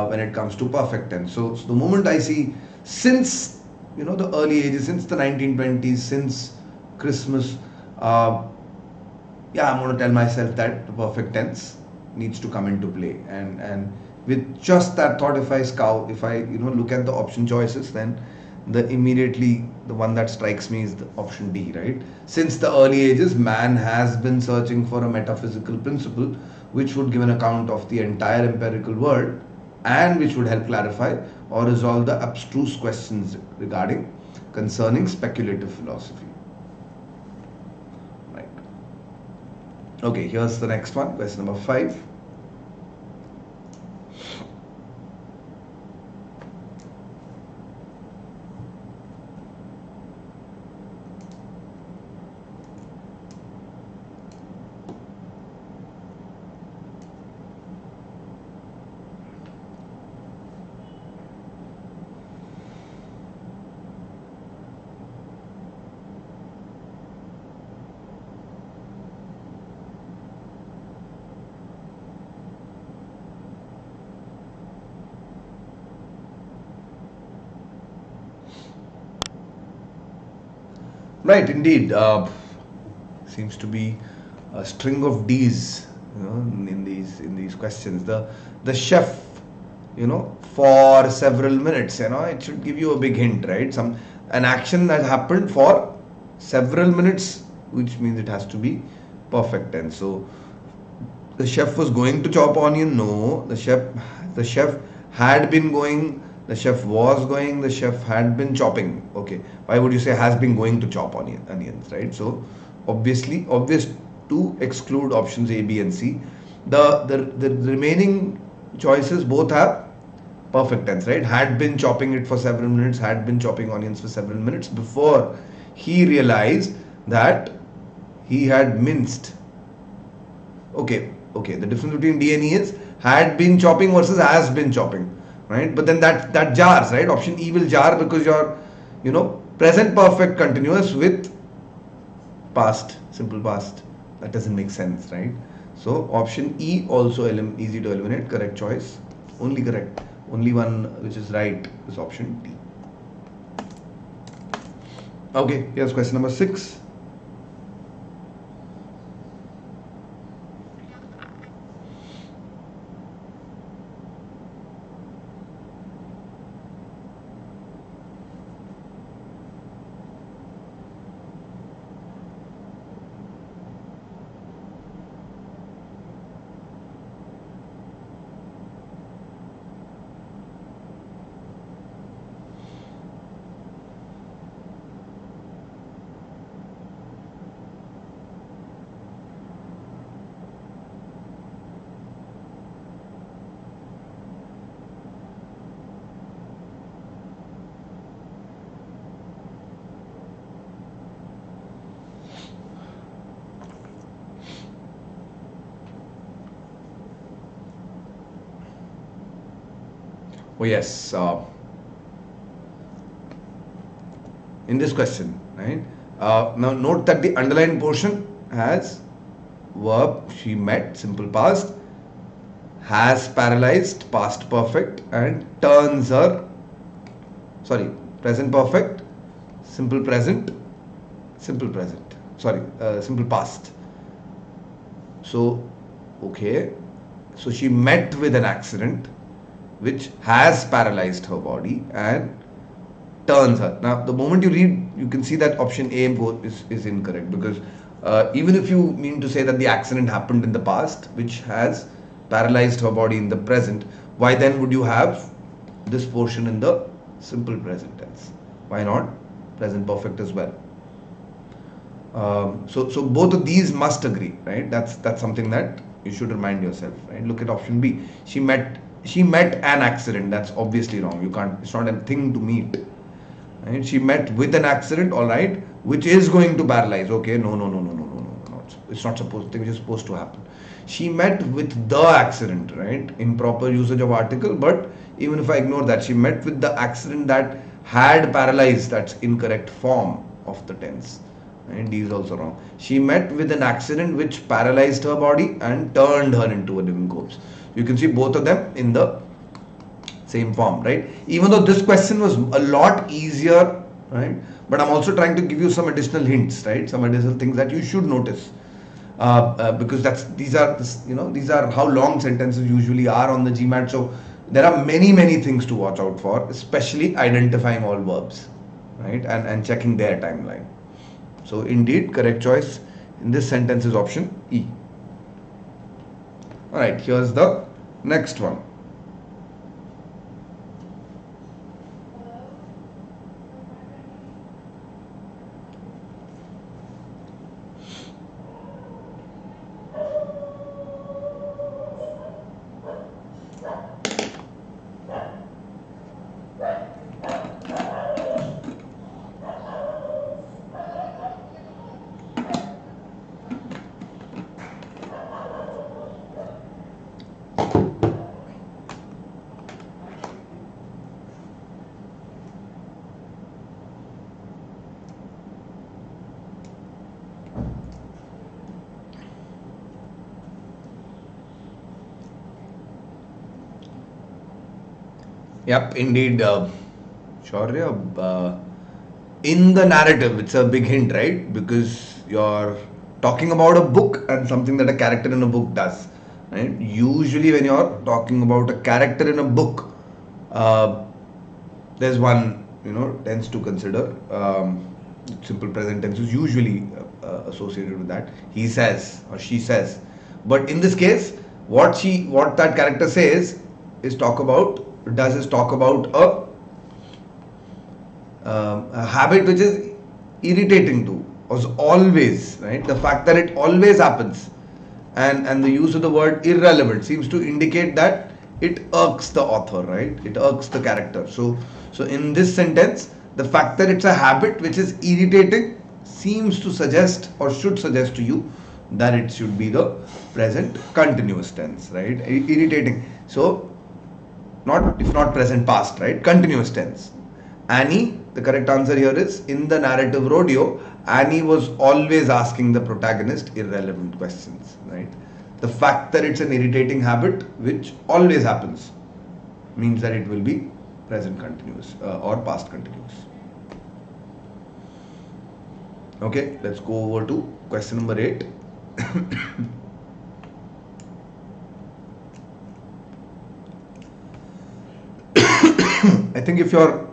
A: when it comes to perfect tense. So the moment I see since, the early ages, since the 1920s, since Christmas, uh, yeah, I'm going to tell myself that the perfect tense needs to come into play. And with just that thought, if I look at the option choices, then the one that strikes me is the option D, right? Since the early ages, man has been searching for a metaphysical principle which would give an account of the entire empirical world and which would help clarify or resolve the abstruse questions regarding concerning speculative philosophy. Right. Okay, here's the next one, question number 5. Right, indeed. Seems to be a string of D's, in these questions. The chef, for several minutes, it should give you a big hint, right? An action that happened for several minutes, which means it has to be perfect tense. So the chef was going to chop onion. No, the chef had been going. The chef was going. The chef had been chopping. Okay, why would you say has been going to chop onions, right? So obvious to exclude options A, B, and C. The remaining choices both have perfect tense, right? Had been chopping it for several minutes. Had been chopping onions for several minutes before he realized that he had minced. Okay. The difference between D and E is had been chopping versus has been chopping, right? But then that jars, right? Option E will jar because you're, present perfect continuous with past, simple past. That doesn't make sense, right? So option E also easy to eliminate. Correct choice. Only correct. Only one which is right is option D. Okay, here's question number 6. Oh yes, in this question, right? Now note that the underlined portion has verb she met, simple past, has paralyzed, past perfect, and turns her, sorry, present perfect, simple present, simple present, sorry, simple past. So, okay, so she met with an accident which has paralyzed her body and turns her. Now, the moment you read, you can see that option A is incorrect, because even if you mean to say that the accident happened in the past, which has paralyzed her body in the present, why then would you have this portion in the simple present tense? Why not present perfect as well? So both of these must agree, right? That's something that you should remind yourself, right? Look at option B. She met an accident. That's obviously wrong. You can't. It's not a thing to meet. Right? She met with an accident, all right, which is going to paralyze. Okay, no, no, no, no, no, no, no, no. It's not supposed. Thing is supposed to happen. She met with the accident, right? Improper usage of article. But even if I ignore that, she met with the accident that had paralyzed. That's incorrect form of the tense. And D is also wrong. She met with an accident which paralyzed her body and turned her into a living corpse. You can see both of them in the same form, right? Even though this question was a lot easier, right? But I'm also trying to give you some additional hints, right? Some additional things that you should notice, because these are how long sentences usually are on the GMAT. So there are many things to watch out for, especially identifying all verbs, right? And checking their timeline. So indeed, correct choice in this sentence is option E. Alright, here's the next one. Yep, indeed, Shaurya. In the narrative, it's a big hint, right? Because you're talking about a book and something that a character in a book does, right? Usually, when you're talking about a character in a book, uh, there's one, tense to consider. Simple present tense is usually associated with that. He says or she says, but in this case, what that character says is talk about a habit which is irritating to us always, right? The fact that it always happens, and the use of the word irrelevant seems to indicate that it irks the author, right? It irks the character. So in this sentence, the fact that it's a habit which is irritating seems to suggest or should suggest to you that it should be the present continuous tense, right? Irritating. So not, if not present past, right? Continuous tense. Annie, the correct answer here is, in the narrative rodeo, Annie was always asking the protagonist irrelevant questions, right? The fact that it's an irritating habit which always happens means that it will be present continuous or past continuous. Okay, let's go over to question number 8. I think if you're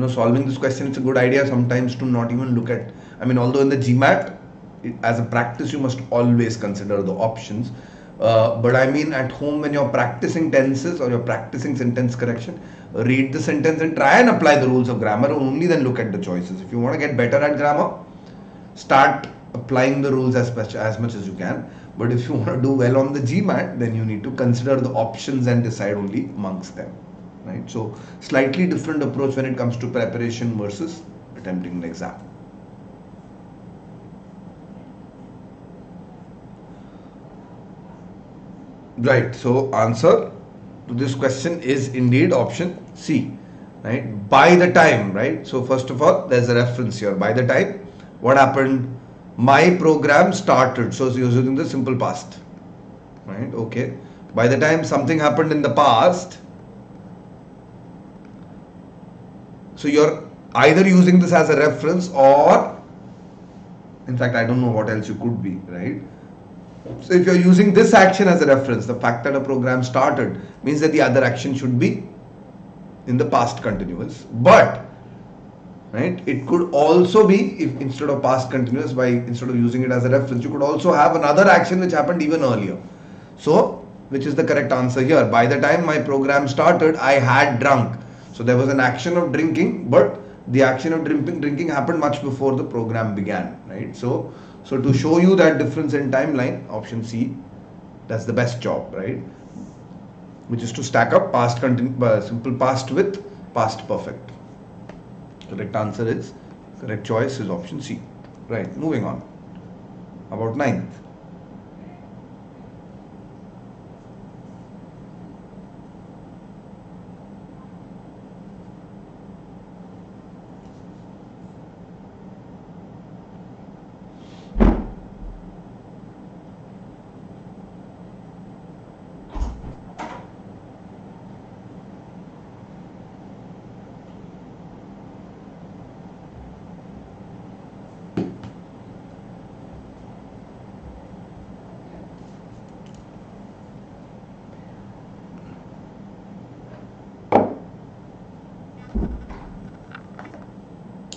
A: solving this question, it's a good idea sometimes to not even look at, although in the GMAT, as a practice, you must always consider the options. But at home, when you're practicing tenses or you're practicing sentence correction, read the sentence and try and apply the rules of grammar, only then look at the choices. If you want to get better at grammar, start applying the rules as much as you can. But if you want to do well on the GMAT, then you need to consider the options and decide only amongst them. Right? So slightly different approach when it comes to preparation versus attempting an exam. Right, so answer to this question is indeed option C, right? By the time, right? So first of all, there's a reference here. By the time, what happened? My program started. So you're using the simple past, right? Okay. By the time something happened in the past, so you're either using this as a reference or, in fact, I don't know what else you could be, right? So if you're using this action as a reference, the fact that a program started means that the other action should be in the past continuous. But, right, it could also be, if instead of past continuous, instead of using it as a reference, you could also have another action which happened even earlier. So, which is the correct answer here? By the time my program started, I had drunk. So there was an action of drinking, but the action of drinking happened much before the program began, right? So to show you that difference in timeline, option C, that's the best job, right? Which is to stack up simple past with past perfect. Correct choice is option C. Right, moving on. About ninth.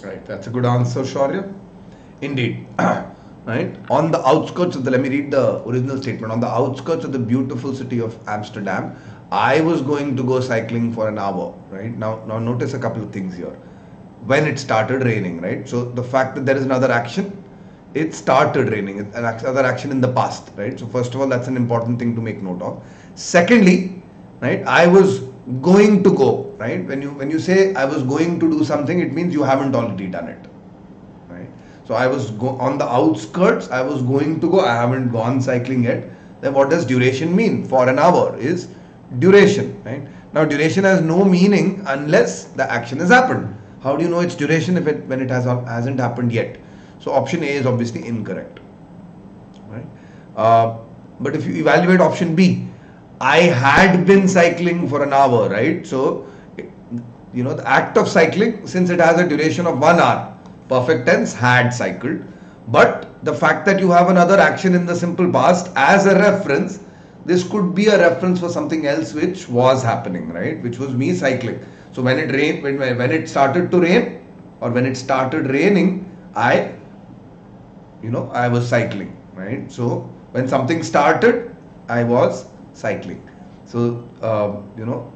A: Right, that's a good answer, Shaurya. Indeed. Right, on the outskirts of let me read the original statement. On the outskirts of the beautiful city of Amsterdam, I was going to go cycling for an hour. Right, now notice a couple of things here. When it started raining, right? So the fact that there is another action, it started raining, another action in the past, right? So first of all, that's an important thing to make note of. Secondly, right, I was going to go, right? When you say I was going to do something, it means you haven't already done it, right? So I was on the outskirts, I was going to go, I haven't gone cycling yet. Then what does duration mean? For an hour is duration, right? Now duration has no meaning unless the action has happened. How do you know its duration when it hasn't happened yet? So option A is obviously incorrect, right? But if you evaluate option B, I had been cycling for an hour, right? So, the act of cycling, since it has a duration of 1 hour, perfect tense, had cycled. But the fact that you have another action in the simple past as a reference, this could be a reference for something else which was happening, right? Which was me cycling. So when it rained, when it started to rain, or when it started raining, I was cycling, right? So when something started, I was cycling. So,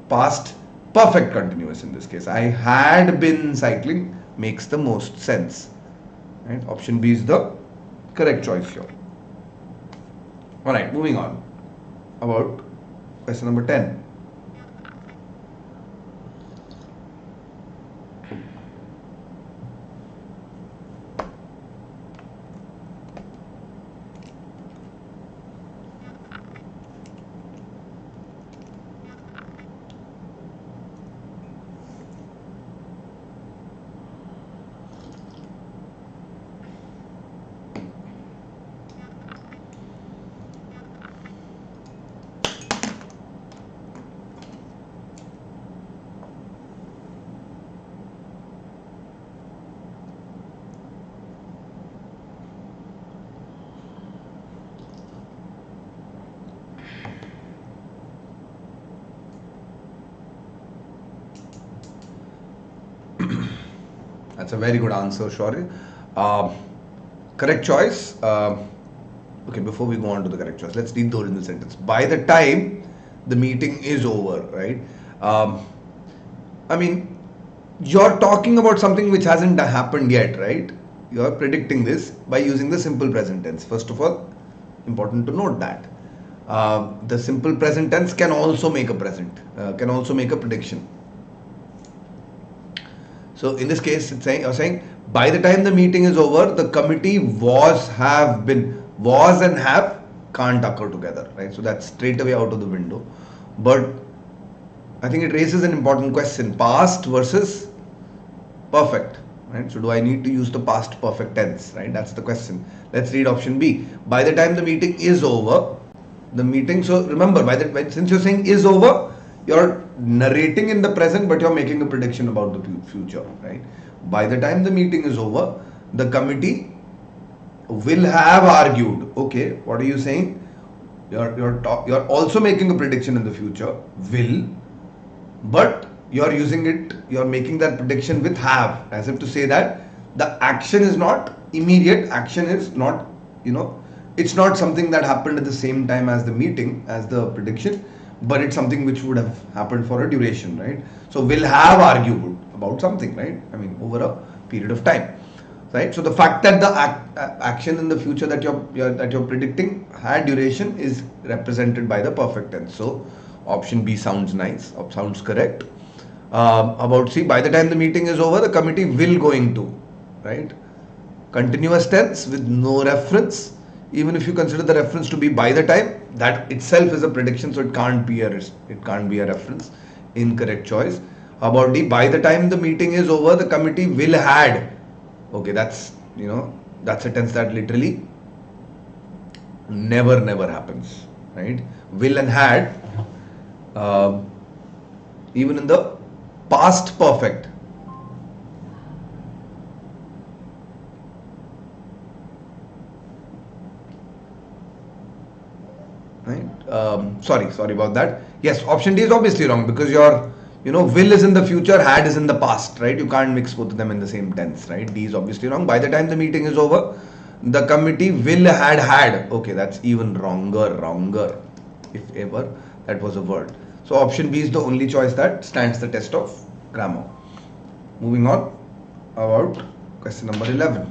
A: past perfect continuous in this case. I had been cycling makes the most sense, right? Option B is the correct choice here. Alright, moving on. About question number 10. That's a very good answer, Shaurya. Correct choice. Okay, before we go on to the correct choice, let's read the original sentence. By the time the meeting is over, right? You're talking about something which hasn't happened yet, right? You're predicting this by using the simple present tense. First of all, important to note that the simple present tense can also make a prediction. So in this case, you're saying by the time the meeting is over, the committee was and have can't occur together, right? So that's straight away out of the window. But I think it raises an important question: past versus perfect, right? So do I need to use the past perfect tense, right? That's the question. Let's read option B. By the time the meeting is over, the meeting. So remember, since you're saying is over, you're narrating in the present, but you're making a prediction about the future, right? By the time the meeting is over, the committee will have argued. Okay, what are you saying? You're also making a prediction in the future. Will, but you're making that prediction with have, as if to say that the action is not immediate, action is not, it's not something that happened at the same time as the meeting, as the prediction, but it's something which would have happened for a duration, right? So will have argued about something, right? I mean, over a period of time, right? So the fact that the action in the future that you're predicting had duration is represented by the perfect tense. So option B sounds nice, sounds correct. About C, by the time the meeting is over, the committee will going to, right? Continuous tense with no reference. Even if you consider the reference to be by the time, that itself is a prediction, so it can't be a reference. Incorrect choice. About D, by the time the meeting is over, the committee will had. Okay, that's that's a tense that literally never happens, right? Will and had, even in the past perfect, right? Sorry about that. Yes, option D is obviously wrong, because will is in the future, had is in the past, right? You can't mix both of them in the same tense, right? D is obviously wrong. By the time the meeting is over, the committee will had. Okay, that's even wronger, if ever that was a word. So option B is the only choice that stands the test of grammar. Moving on, about question number 11.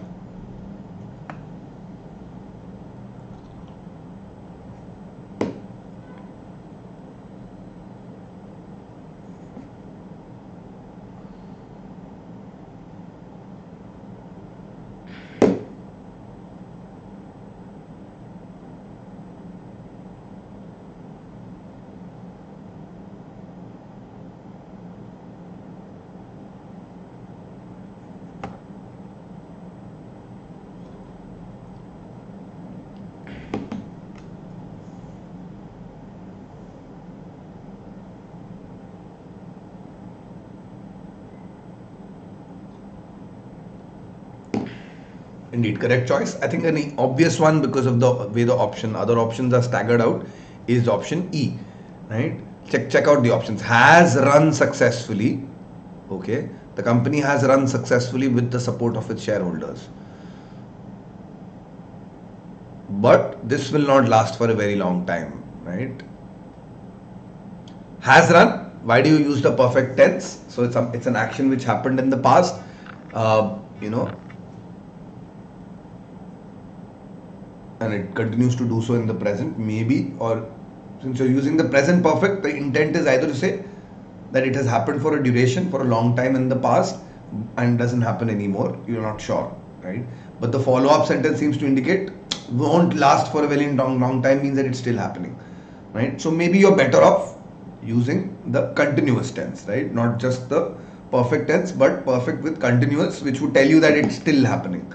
A: Indeed, correct choice. I think an obvious one, because of the way the other options are staggered out, is option E, right? Check out the options. Has run successfully. Okay, the company has run successfully with the support of its shareholders. But this will not last for a very long time, right? Has run. Why do you use the perfect tense? So it's an action which happened in the past. Uh, you know, and it continues to do so in the present, maybe, or since you're using the present perfect, the intent is either to say that it has happened for a duration, for a long time in the past, and doesn't happen anymore. You're not sure, right? But the follow-up sentence seems to indicate won't last for a very long time, means that it's still happening, right? So maybe you're better off using the continuous tense, right? Not just the perfect tense, but perfect with continuous, which would tell you that it's still happening,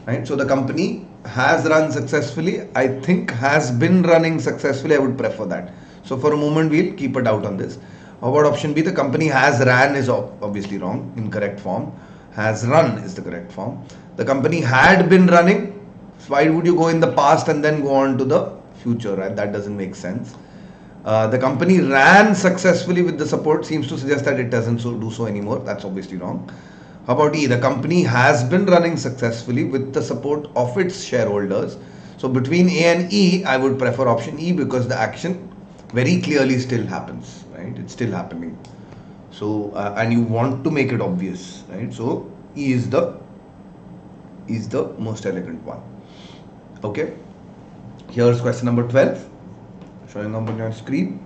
A: right? So the company has run successfully. I think has been running successfully. I would prefer that. So for a moment, we'll keep a doubt on this. How about option B? The company has ran is obviously wrong. Incorrect form. Has run is the correct form. The company had been running. So why would you go in the past and then go on to the future, right? That doesn't make sense. The company ran successfully with the support seems to suggest that it doesn't do so anymore. That's obviously wrong. How about E? The company has been running successfully with the support of its shareholders. So between A and E, I would prefer option E, because the action very clearly still happens, right? It's still happening. So and you want to make it obvious, right? So E is the most elegant one. Okay. Here's question number 12, showing up on your screen.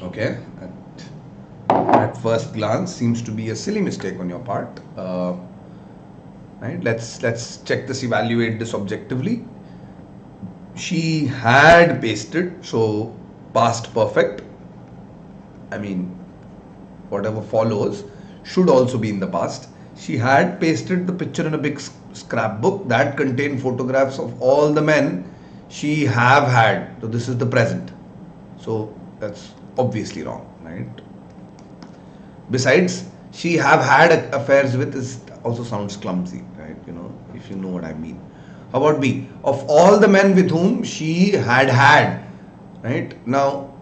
A: Okay. At first glance, seems to be a silly mistake on your part. Right. Let's check this. Evaluate this objectively. She had pasted, so past perfect. I mean, whatever follows should also be in the past. She had pasted the picture in a big scrapbook that contained photographs of all the men she have had. So this is the present. So that's obviously wrong, right? Besides, she have had affairs with is also sounds clumsy, right? If you know what I mean. How about B? Of all the men with whom she had, right? Now,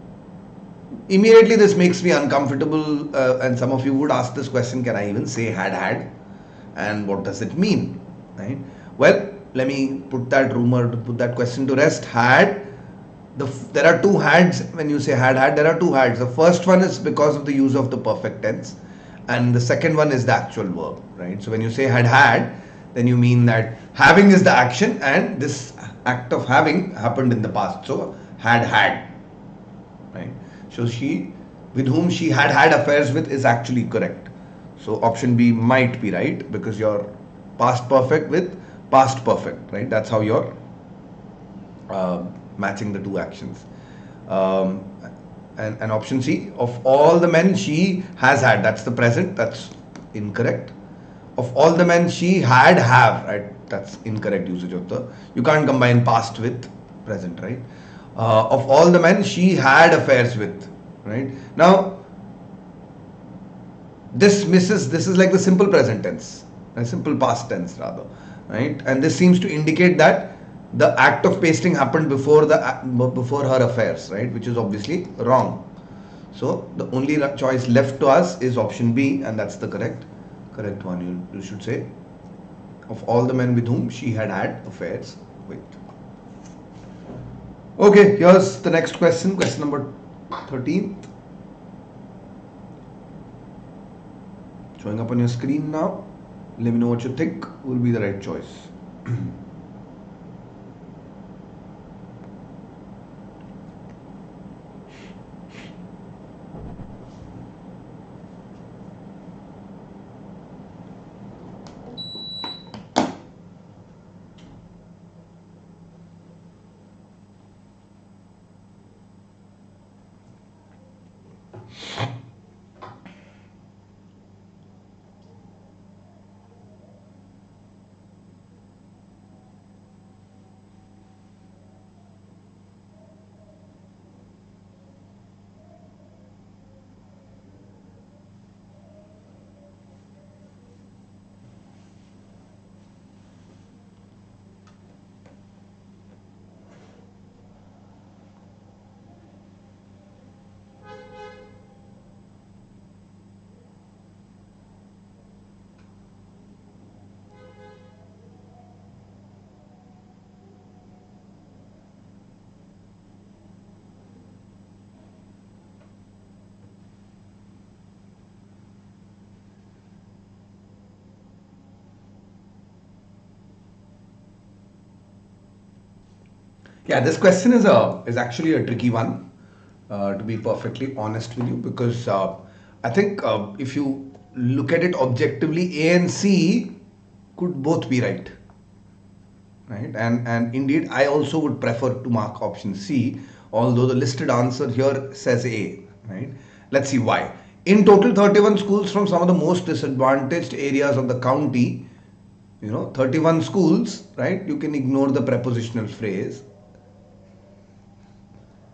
A: immediately this makes me uncomfortable, and some of you would ask this question: can I even say had, and what does it mean, right? Well, let me put that rumor, to put that question to rest. There are two hads when you say had. There are two hads. The first one is because of the use of the perfect tense, and the second one is the actual verb, right? So when you say had, then you mean that having is the action, and this act of having happened in the past. So had, right? So she, with whom she had affairs with, is actually correct. So option B might be right because you're past perfect with past perfect, right? That's how you're matching the two actions. Um, and option C, of all the men she has had, that's the present, that's incorrect. Of all the men she have, right? That's incorrect usage of the. You can't combine past with present, right? Of all the men she had affairs with, right? Now, this is like the simple present tense, a simple past tense rather, right? And this seems to indicate that the act of pasting happened before her affairs, right? Which is obviously wrong. So the only choice left to us is option B, and that's the correct one. You should say, of all the men with whom she had affairs with. Okay, here's the next question. Question number 13. Showing up on your screen now. Let me know what you think will be the right choice. Yeah, this question is actually a tricky one, to be perfectly honest with you, because I think if you look at it objectively, A and C could both be right, right? And indeed, I also would prefer to mark option C, although the listed answer here says A, right? Let's see why. In total, 31 schools from some of the most disadvantaged areas of the county, 31 schools, right? You can ignore the prepositional phrase.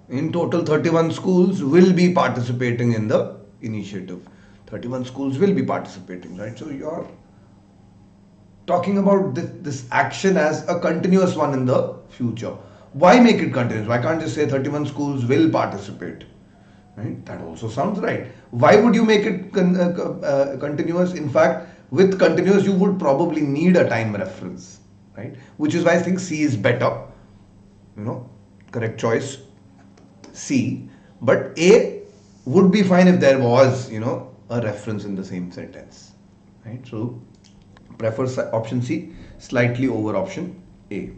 A: In total, 31 schools will be participating in the initiative. 31 schools will be participating, right? So you're talking about this action as a continuous one in the future. Why make it continuous? Why can't you say 31 schools will participate? Right? That also sounds right. Why would you make it continuous? In fact, with continuous, you would probably need a time reference, right? Which is why I think C is better. Correct choice. C, but A would be fine if there was, a reference in the same sentence, right? So, prefer option C slightly over option A.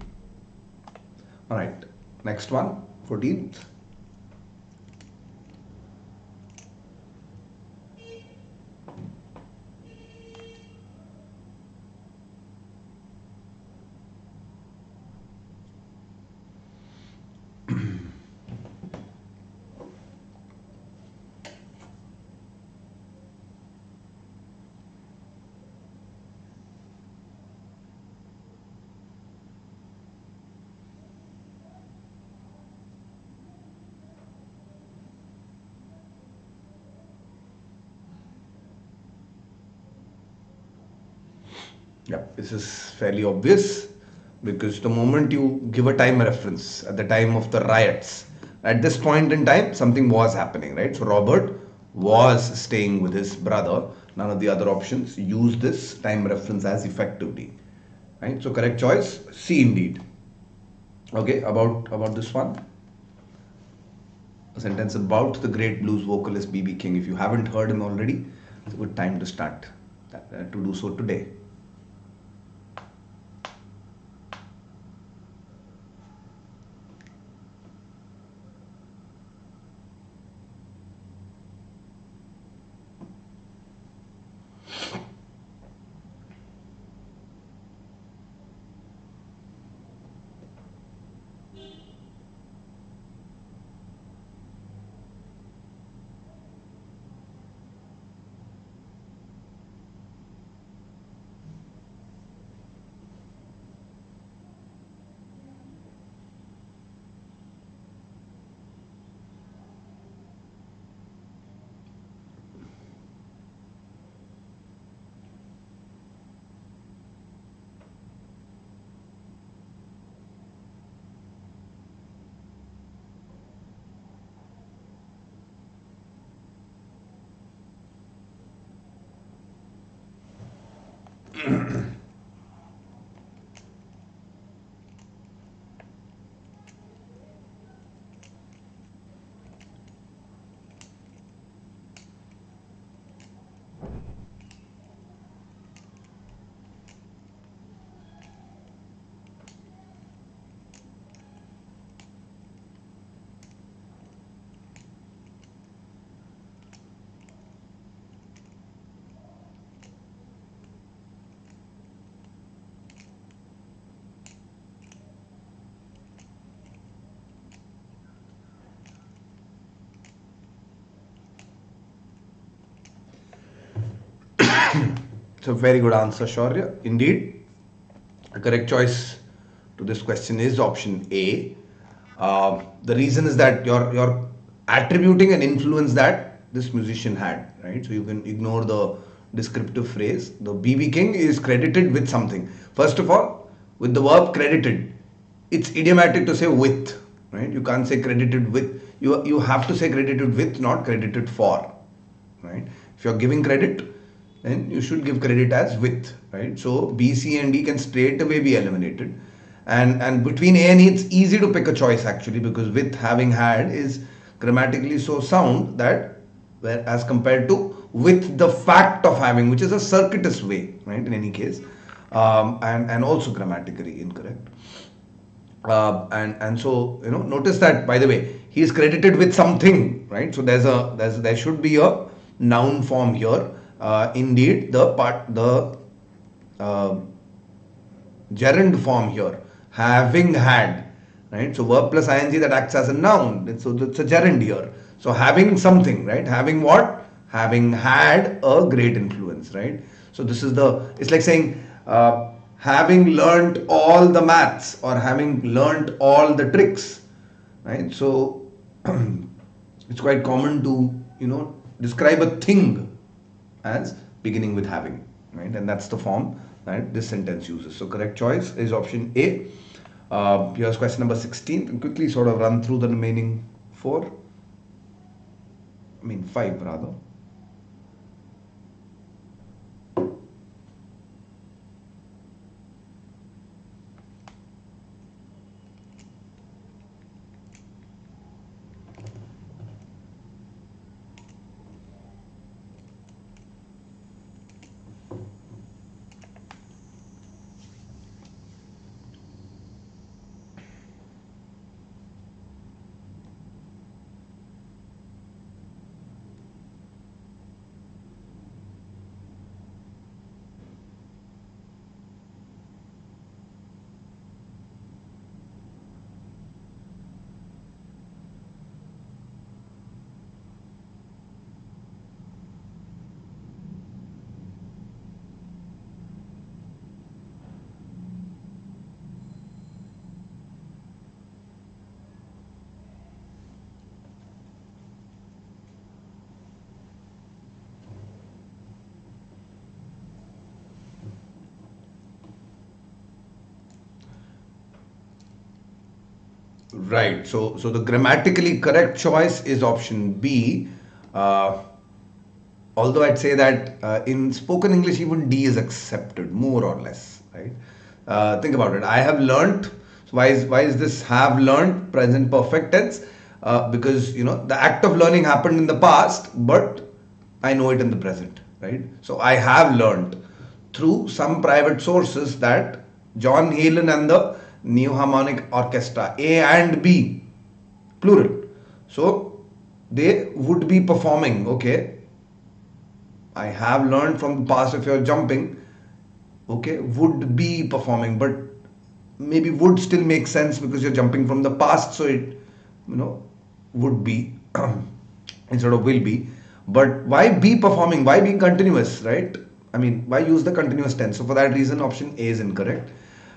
A: All right, next one, 14th. Yep, this is fairly obvious because the moment you give a time reference at the time of the riots, at this point in time, something was happening, right? So Robert was staying with his brother. None of the other options use this time reference as effectively, right? So correct choice, C indeed. Okay, about this one, a sentence about the great blues vocalist B.B. King. If you haven't heard him already, it's a good time to start to do so today. So very good answer, Shaurya. Indeed, the correct choice to this question is option A. The reason is that you're attributing an influence that this musician had, right? So you can ignore the descriptive phrase. The BB King is credited with something. First of all, with the verb credited, it's idiomatic to say with, right? You can't say credited with. You have to say credited with, not credited for, right? If you're giving credit, then you should give credit as with, right? So B, C, and D can straight away be eliminated, and between A and E, it's easy to pick a choice actually because with having had is grammatically so sound that, where as compared to with the fact of having, which is a circuitous way, right? In any case, and also grammatically incorrect. And so notice that, by the way, he is credited with something, right? So there should be a noun form here. Indeed, the uh, gerund form here, having had, right? So verb plus ing, that acts as a noun. So it's a gerund here. So having something, right? Having what? Having had a great influence, right? So this is it's like saying having learnt all the maths or having learnt all the tricks, right? So it's quite common to describe a thing as beginning with having, right? And that's the form that this sentence uses. So correct choice is option A. Here's question number 16. And quickly sort of run through the remaining five rather. Right. So the grammatically correct choice is option B. Uh, Although I'd say that in spoken English, even D is accepted, more or less, right? Think about it. I have learnt. So why is this have learnt present perfect tense? Because the act of learning happened in the past, but I know it in the present, right? So I have learnt through some private sources that John Helan and the New Harmonic Orchestra, A and B, plural. So they would be performing, okay. I have learned from the past, if you're jumping, okay, would be performing, but maybe would still make sense because you're jumping from the past, so it, would be instead of will be. But why be performing? Why being continuous, right? I mean, why use the continuous tense? So for that reason, option A is incorrect.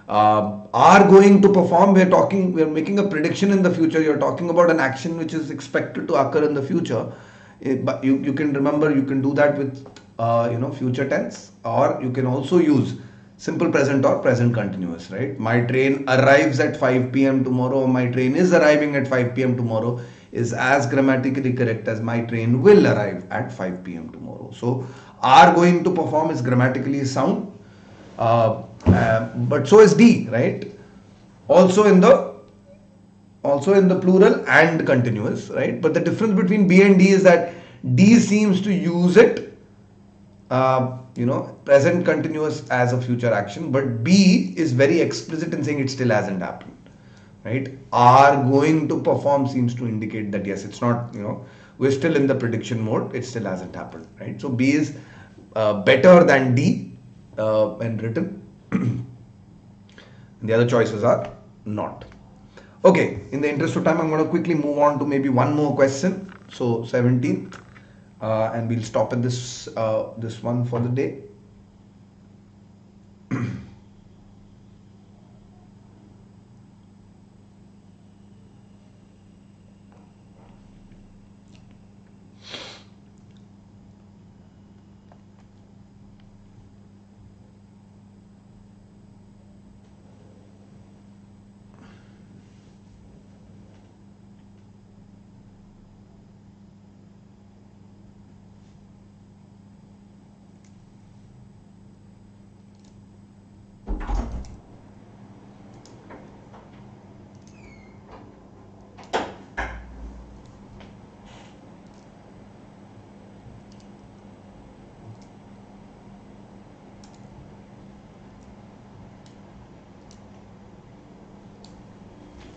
A: Are going to perform, we're making a prediction in the future. You're talking about an action which is expected to occur in the future. But you can remember, you can do that with future tense, or you can also use simple present or present continuous, right? My train arrives at 5 p.m. tomorrow, or my train is arriving at 5 p.m. tomorrow is as grammatically correct as my train will arrive at 5 p.m. tomorrow. So are going to perform is grammatically sound, but so is D, right? Also in the plural and continuous, right? But the difference between B and D is that D seems to use it, present continuous as a future action, but B is very explicit in saying it still hasn't happened, right? Are going to perform seems to indicate that yes, it's not, we're still in the prediction mode, it still hasn't happened, right? So B is better than D when written. The other choices are not. Okay, in the interest of time, I'm going to quickly move on to maybe one more question. So 17th, and we'll stop at this one for the day.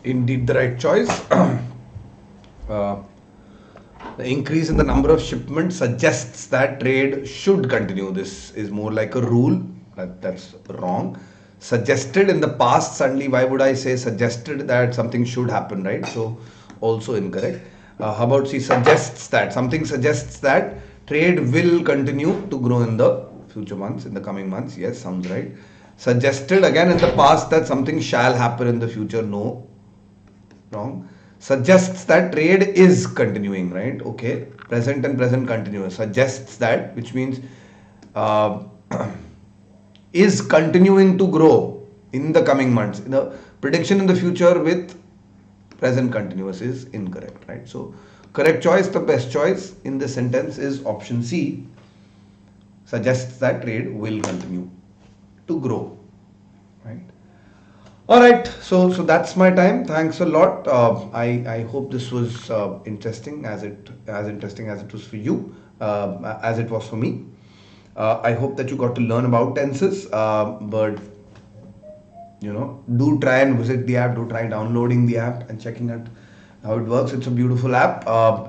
A: Indeed, the right choice. The increase in the number of shipments suggests that trade should continue. This is more like a rule. That's wrong. Suggested in the past, suddenly, why would I say suggested that something should happen, right? So, also incorrect. How about she suggests that? Something suggests that trade will continue to grow in the future months, in the coming months. Yes, sounds right. Suggested again in the past that something shall happen in the future. No, wrong. Suggests that trade is continuing, right? Okay, present and present continuous. Suggests that, which means uh, is continuing to grow in the coming months. The prediction in the future with present continuous is incorrect, right? So correct choice, the best choice in this sentence is option C. Suggests that trade will continue to grow, right? All right, so that's my time. Thanks a lot. I hope this was interesting, as interesting as it was for you, as it was for me. I hope that you got to learn about tenses, but do try and visit the app. Do try downloading the app and checking out how it works. It's a beautiful app.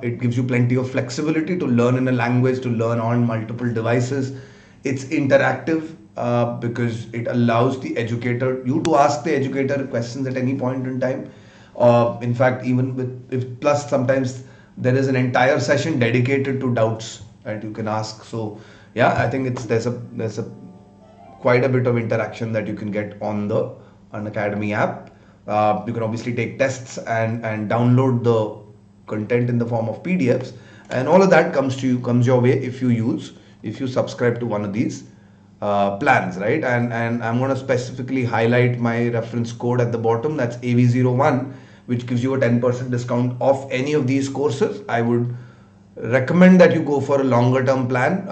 A: It gives you plenty of flexibility to learn in a language, to learn on multiple devices. It's interactive. Because it allows the educator, you to ask the educator questions at any point in time. In fact, even plus sometimes there is an entire session dedicated to doubts that you can ask. So yeah, I think there's a quite a bit of interaction that you can get on the Unacademy app. You can obviously take tests and download the content in the form of PDFs, and all of that comes your way if you subscribe to one of these plans, right? And I'm going to specifically highlight my reference code at the bottom. That's AV01, which gives you a 10% discount off any of these courses. I would recommend that you go for a longer term plan,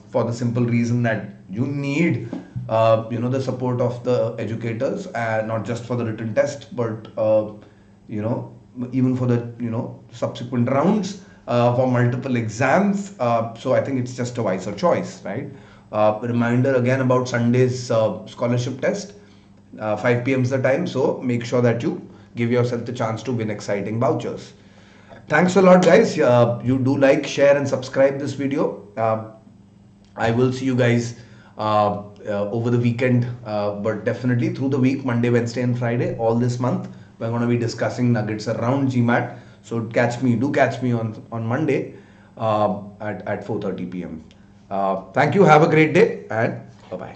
A: for the simple reason that you need the support of the educators, not just for the written test, but you know even for the subsequent rounds, for multiple exams. So I think it's just a wiser choice, right? Reminder again about Sunday's scholarship test. 5 p.m. is the time, so make sure that you give yourself the chance to win exciting vouchers. Thanks a lot, guys. You do like, share, and subscribe this video. I will see you guys over the weekend, but definitely through the week, Monday, Wednesday, and Friday, all this month. We're going to be discussing nuggets around GMAT. So do catch me on Monday at 4:30 p.m. Thank you. Have a great day, and bye bye.